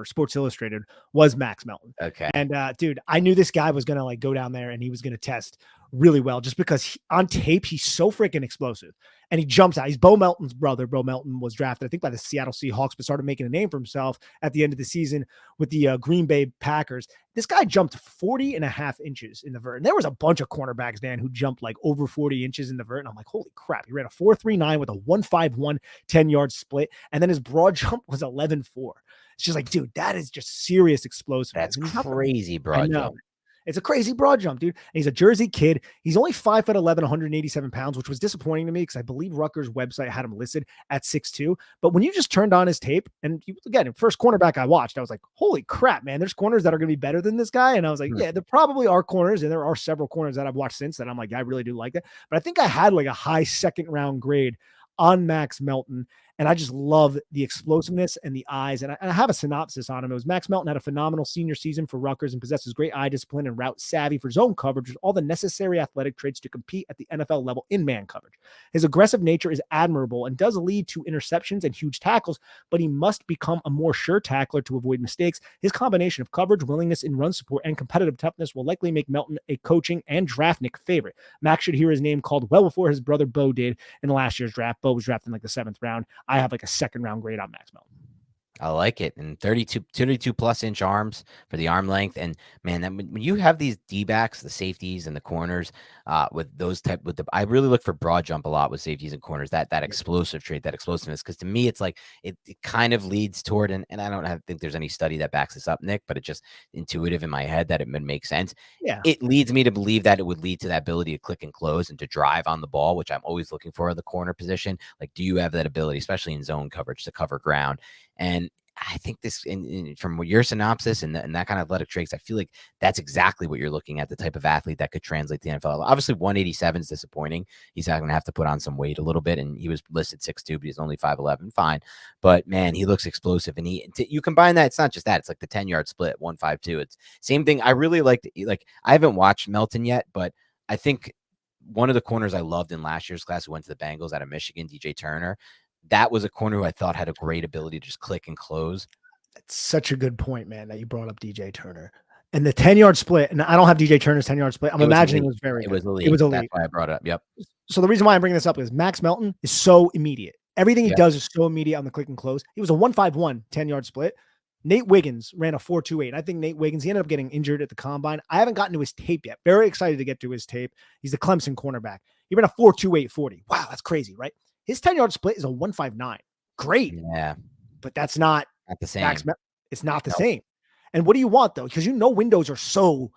A: Sports Illustrated was Max Melton.
B: Okay.
A: And dude, I knew this guy was going to like go down there and he was going to test really well just because on tape, he's so freaking explosive and he jumps out. He's Bo Melton's brother. Bo Melton was drafted, I think, by the Seattle Seahawks, but started making a name for himself at the end of the season with the Green Bay Packers. This guy jumped 40.5 inches in the vert. And there was a bunch of cornerbacks, Dan, who jumped like over 40 inches in the vert. And I'm like, holy crap. He ran a 4.39 with a 1.51 10-yard split. And then his broad jump was 11.4. It's just like, dude, that is just serious explosiveness.
B: That's crazy broad jump.
A: It's a crazy broad jump, dude. And he's a Jersey kid. He's only 5'11", 187 pounds, which was disappointing to me because I believe Rutgers' website had him listed at 6'2". But when you just turned on his tape, and again, first cornerback I watched, I was like, holy crap, man, there's corners that are going to be better than this guy. And I was like, yeah, there probably are corners, and there are several corners that I've watched since that I'm like, I really do like that. But I think I had like a high 2nd-round grade on Max Melton. And I just love the explosiveness and the eyes. And I have a synopsis on him. It was Max Melton had a phenomenal senior season for Rutgers and possesses great eye discipline and route savvy for zone coverage with all the necessary athletic traits to compete at the NFL level in man coverage. His aggressive nature is admirable and does lead to interceptions and huge tackles, but he must become a more sure tackler to avoid mistakes. His combination of coverage, willingness in run support, and competitive toughness will likely make Melton a coaching and draft Nick favorite. Max should hear his name called well before his brother Bo did in last year's draft. Bo was drafted in like the 7th round. I have like a 2nd-round grade on Max Melton.
B: I like it. And 32 plus inch arms for the arm length. And man, when you have these D backs, the safeties and the corners, with those I really look for broad jump a lot with safeties and corners, that explosive trait, that explosiveness. Cause to me, it's like, it kind of leads toward, and I don't think there's any study that backs this up, Nick, but it's just intuitive in my head that it would make sense.
A: Yeah.
B: It leads me to believe that it would lead to that ability to click and close and to drive on the ball, which I'm always looking for in the corner position. Like, do you have that ability, especially in zone coverage, to cover ground? And I think this, from your synopsis and that kind of athletic traits, I feel like that's exactly what you're looking at, the type of athlete that could translate to the NFL. Obviously, 187 is disappointing. He's not going to have to put on some weight a little bit, and he was listed 6'2", but he's only 5'11", fine. But, man, he looks explosive, and you combine that, it's not just that. It's like the 10-yard split, 152. It's same thing. I really like I haven't watched Melton yet, but I think one of the corners I loved in last year's class who went to the Bengals out of Michigan, DJ Turner, that was a corner who I thought had a great ability to just click and close.
A: It's such a good point, man, that you brought up DJ Turner. And the 10-yard split, and I don't have DJ Turner's 10-yard split. I'm imagining it was very good. It was elite.
B: That's why I brought it up. Yep.
A: So the reason why I'm bringing this up is Max Melton is so immediate. Everything he does is so immediate on the click and close. He was a 151 10-yard split. Nate Wiggins ran a 4.28. I think Nate Wiggins, he ended up getting injured at the combine. I haven't gotten to his tape yet. Very excited to get to his tape. He's the Clemson cornerback. He ran a 4.28 40. Wow, that's crazy, right? His 10-yard split is a 159. Great.
B: Yeah.
A: But that's not
B: the same.
A: It's not the same. And what do you want, though? Because windows are so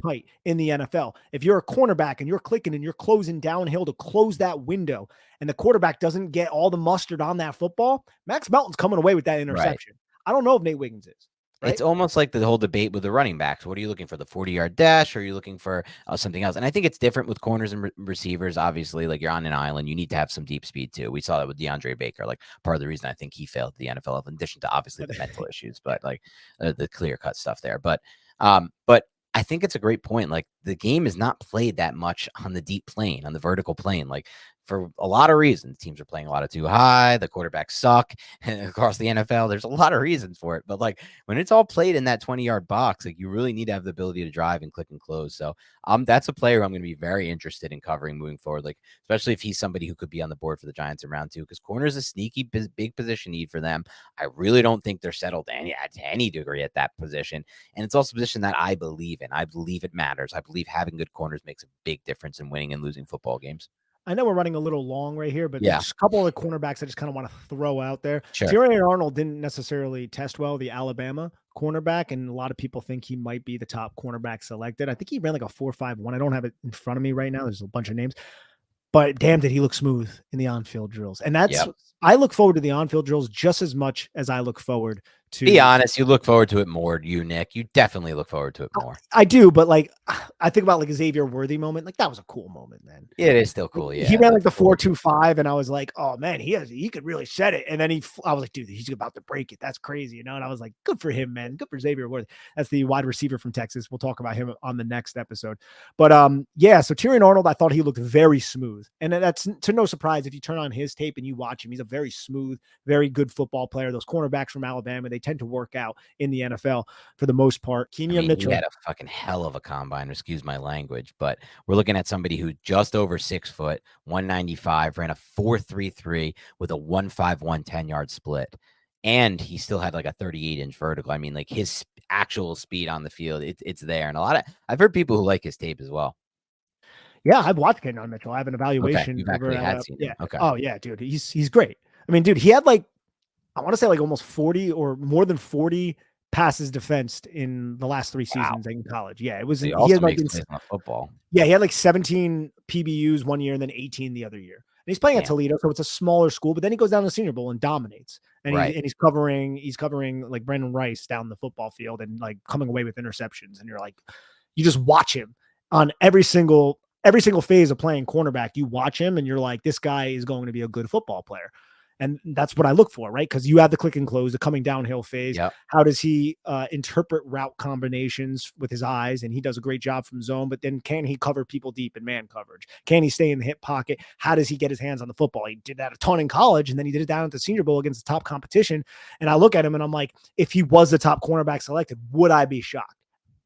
A: tight in the NFL. If you're a cornerback and you're clicking and you're closing downhill to close that window and the quarterback doesn't get all the mustard on that football, Max Melton's coming away with that interception. I don't know if Nate Wiggins is. Right?
B: It's almost like the whole debate with the running backs. What are you looking for, the 40-yard dash, or are you looking for something else? And I think it's different with corners and receivers. Obviously, like, you're on an island, you need to have some deep speed too. We saw that with DeAndre Baker. Like, part of the reason I think he failed the NFL, in addition to obviously the mental issues, but like the clear-cut stuff there. But I think it's a great point. Like, the game is not played that much on the deep plane, on the vertical plane. Like, for a lot of reasons, teams are playing a lot of too high. The quarterbacks suck across the NFL. There's a lot of reasons for it. But like, when it's all played in that 20-yard box, like, you really need to have the ability to drive and click and close. So that's a player I'm going to be very interested in covering moving forward. Like, especially if he's somebody who could be on the board for the Giants in round 2, because corner is a sneaky big position need for them. I really don't think they're settled to any degree at that position. And it's also a position that I believe in. I believe it matters. I believe having good corners makes a big difference in winning and losing football games.
A: I know we're running a little long right here, but there's a couple of the cornerbacks I just kind of want to throw out there.
B: Sure.
A: Darren Arnold didn't necessarily test well, the Alabama cornerback, and a lot of people think he might be the top cornerback selected. I think he ran like a 4.51. I don't have it in front of me right now. There's a bunch of names. But damn, did he look smooth in the on-field drills. And I look forward to the on-field drills just as much as I look forward to.
B: Be honest, you look forward to it more, Nick. You definitely look forward to it more.
A: I do, but like, I think about like a Xavier Worthy moment. Like, that was a cool moment, man.
B: Yeah, it is still cool. Yeah,
A: he ran like the 4.25, and I was like, oh man, he could really set it. And then I was like, dude, he's about to break it. That's crazy, And I was like, good for him, man. Good for Xavier Worthy. That's the wide receiver from Texas. We'll talk about him on the next episode. But so Darren Arnold, I thought he looked very smooth, and that's to no surprise if you turn on his tape and you watch him. He's a very smooth, very good football player. Those cornerbacks from Alabama, they tend to work out in the NFL for the most part. Kenyon Mitchell
B: he had a fucking hell of a combine, excuse my language, but we're looking at somebody who just over 6 foot, 195, ran a 4.33 with a 1.51 10-yard split. And he still had like a 38-inch vertical. I mean, like, his actual speed on the field, it's there. And I've heard people who like his tape as well.
A: Yeah, I've watched Kenyon Mitchell. I have an evaluation.
B: Okay, you've actually had seen him. Okay.
A: Oh yeah, dude, he's great. I mean, dude, he had like, I want to say like almost 40 or more than 40 passes defensed in the last 3 seasons in college. Yeah, it was.
B: He
A: had like
B: football.
A: Yeah, he had like 17 PBUs one year and then 18 the other year. And he's playing at Toledo, so it's a smaller school. But then he goes down to the Senior Bowl and dominates. And he's covering like Brandon Rice down the football field and like coming away with interceptions. And you're like, you just watch him on every single phase of playing cornerback. You watch him and you're like, this guy is going to be a good football player. And that's what I look for, right? Because you have the click and close, the coming downhill phase.
B: Yep.
A: How does he interpret route combinations with his eyes? And he does a great job from zone, but then can he cover people deep in man coverage? Can he stay in the hip pocket? How does he get his hands on the football? He did that a ton in college, and then he did it down at the Senior Bowl against the top competition. And I look at him and I'm like, if he was the top cornerback selected, would I be shocked?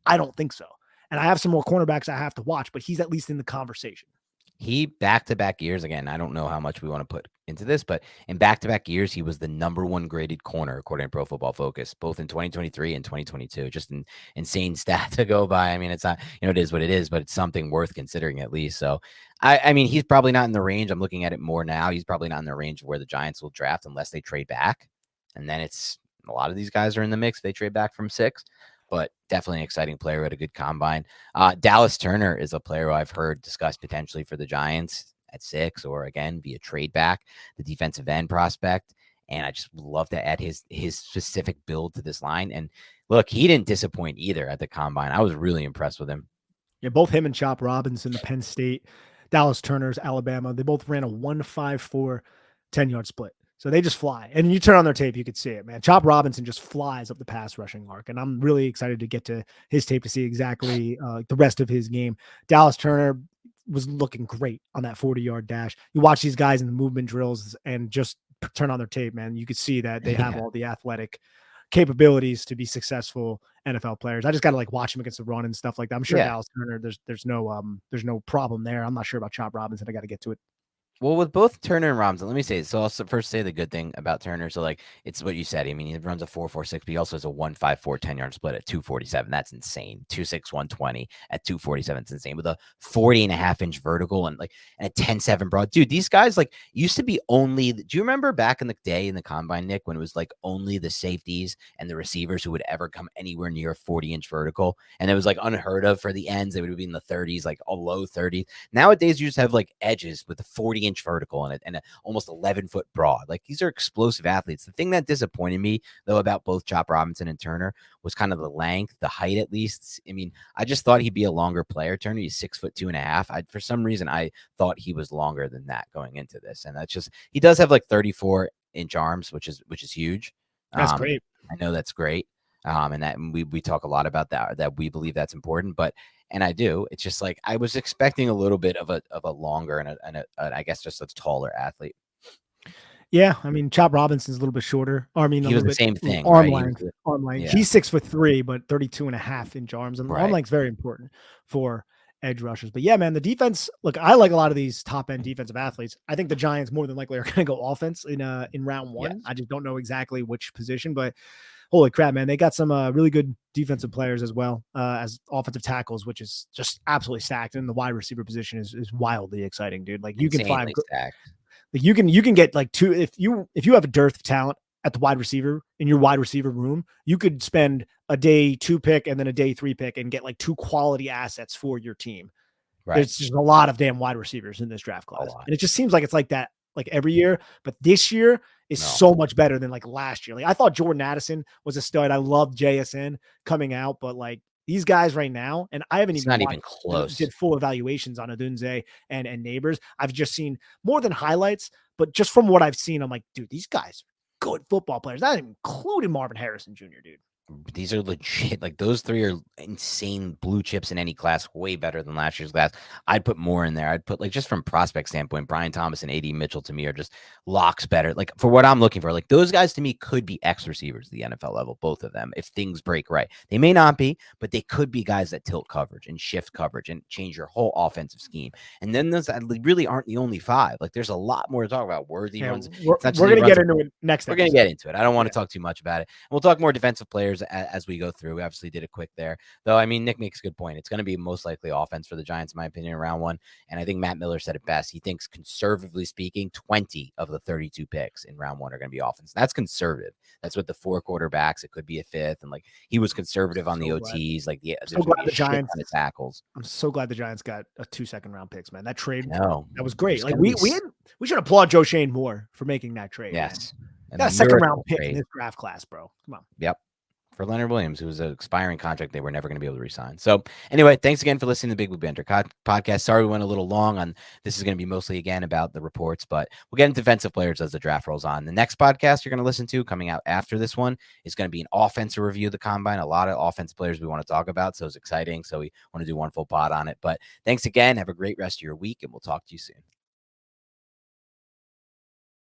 A: I don't think so. And I have some more cornerbacks I have to watch, but he's at least in the conversation.
B: He back-to-back years again. I don't know how much we want to put into this, but in back-to-back years, he was the #1 graded corner according to Pro Football Focus, both in 2023 and 2022. Just an insane stat to go by. I mean, it's not, it is what it is, but it's something worth considering at least. So, I mean, he's probably not in the range. I'm looking at it more now. He's probably not in the range of where the Giants will draft unless they trade back. And then it's a lot of these guys are in the mix. They trade back from 6, but definitely an exciting player at a good combine. Dallas Turner is a player who I've heard discussed potentially for the Giants at 6 or again via trade back, the defensive end prospect. And I just would love to add his specific build to this line. And look, he didn't disappoint either at the combine. I was really impressed with him.
A: Yeah, both him and Chop Robinson, the Penn State, Dallas Turner's Alabama, they both ran a 1.54 10-yard split. So they just fly. And you turn on their tape, you could see it, man. Chop Robinson just flies up the pass rushing arc. And I'm really excited to get to his tape to see exactly the rest of his game. Dallas Turner was looking great on that 40-yard dash. You watch these guys in the movement drills and just turn on their tape, man. You could see that they have all the athletic capabilities to be successful NFL players. I just got to like watch him against the run and stuff like that. I'm sure Dallas Turner, there's no problem there. I'm not sure about Chop Robinson. I got to get to it.
B: Well, with both Turner and Robinson, let me say, so I'll first say the good thing about Turner. So, like, it's what you said. I mean, he runs a 4.46, but he also has a 1.54 10-yard split at 247. That's insane. 2.6, 120 at 247. It's insane with a 40.5-inch vertical and like and a 10.7 broad. Dude, these guys like used to be only. Do you remember back in the day in the combine, Nick, when it was like only the safeties and the receivers who would ever come anywhere near a 40-inch vertical? And it was like unheard of for the ends. They would be in the 30s, like a low 30s. Nowadays, you just have like edges with a 40-inch vertical in it and a almost 11-foot broad. Like these are explosive athletes. The thing that disappointed me though about both Chop Robinson and Turner was kind of the length, the height at least. I mean, I just thought he'd be a longer player. Turner, he's 6'2.5". For some reason, I thought he was longer than that going into this, and that's just he does have like 34-inch arms, which is huge.
A: That's great.
B: I know that's great. And that we talk a lot about that we believe that's important, but and I do. It's just like I was expecting a little bit of a longer and I guess just a taller athlete.
A: Yeah, I mean, Chop Robinson's a little bit shorter. Or, I mean,
B: he
A: a
B: was
A: little
B: the
A: bit
B: same thing.
A: Arm
B: Right?
A: length. Arm length.
B: Yeah.
A: He's 6'3", but 32.5-inch arms, and
B: Right.
A: arm length's very important for edge rushers. But yeah, man, the defense. Look, I like a lot of these top end defensive athletes. I think the Giants more than likely are going to go offense in round 1.
B: Yes.
A: I just don't know exactly which position, but holy crap, man, they got some really good defensive players as well as offensive tackles, which is just absolutely stacked. And the wide receiver position is wildly exciting, dude. Like you can find.
B: Stacked.
A: Like you can get like two if you have a dearth of talent at the wide receiver in your wide receiver room, you could spend a day 2 pick and then a day 3 pick and get like 2 quality assets for your team. Right. There's just a lot of damn wide receivers in this draft class. And it just seems like it's like that like every year, but this year is so much better than like last year. Like I thought Jordan Addison was a stud. I loved JSN coming out, but like these guys right now, and I haven't even close. Did full evaluations on Odunze and Neighbors. I've just seen more than highlights, but just from what I've seen, I'm like, dude, these guys are good football players. Not even including Marvin Harrison Jr., dude.
B: These are legit. Like those 3 are insane blue chips in any class, way better than last year's class. I'd put more in there. I'd put like just from prospect standpoint, Brian Thomas and AD Mitchell to me are just locks better. Like for what I'm looking for, like those guys to me could be X receivers at the NFL level, both of them, if things break right. They may not be, but they could be guys that tilt coverage and shift coverage and change your whole offensive scheme. And then those really aren't the only 5. Like there's a lot more to talk about. Worthy runs.
A: We're going to get into it next.
B: We're going to get into it. I don't want to talk too much about it. And we'll talk more defensive players as we go through. We obviously did a quick there, though. I mean, Nick makes a good point. It's going to be most likely offense for the Giants, in my opinion, in round 1. And I think Matt Miller said it best. He thinks, conservatively speaking, 20 of the 32 picks in round 1 are going to be offense. That's conservative. That's with the 4 quarterbacks. It could be a 5th, and like he was conservative on the OTs. Like there's
A: the Giants
B: on the tackles.
A: I'm so glad the Giants got a 2 second-round picks, man. That trade, that was great. Like we should applaud Joe Shane more for making that trade.
B: Yes.
A: Man. Got a second-round pick in this draft class, bro. Come on.
B: Yep. For Leonard Williams, who was an expiring contract they were never going to be able to resign. So anyway, thanks again for listening to the Big Blue Banter podcast. Sorry we went a little long on this. Is going to be mostly again about the reports, but we'll get into defensive players as the draft rolls on. The next podcast you're going to listen to coming out after this one is going to be an offensive review of the combine. A lot of offensive players we want to talk about, so it's exciting. So we want to do one full pod on it. But thanks again. Have a great rest of your week, and we'll talk to you soon.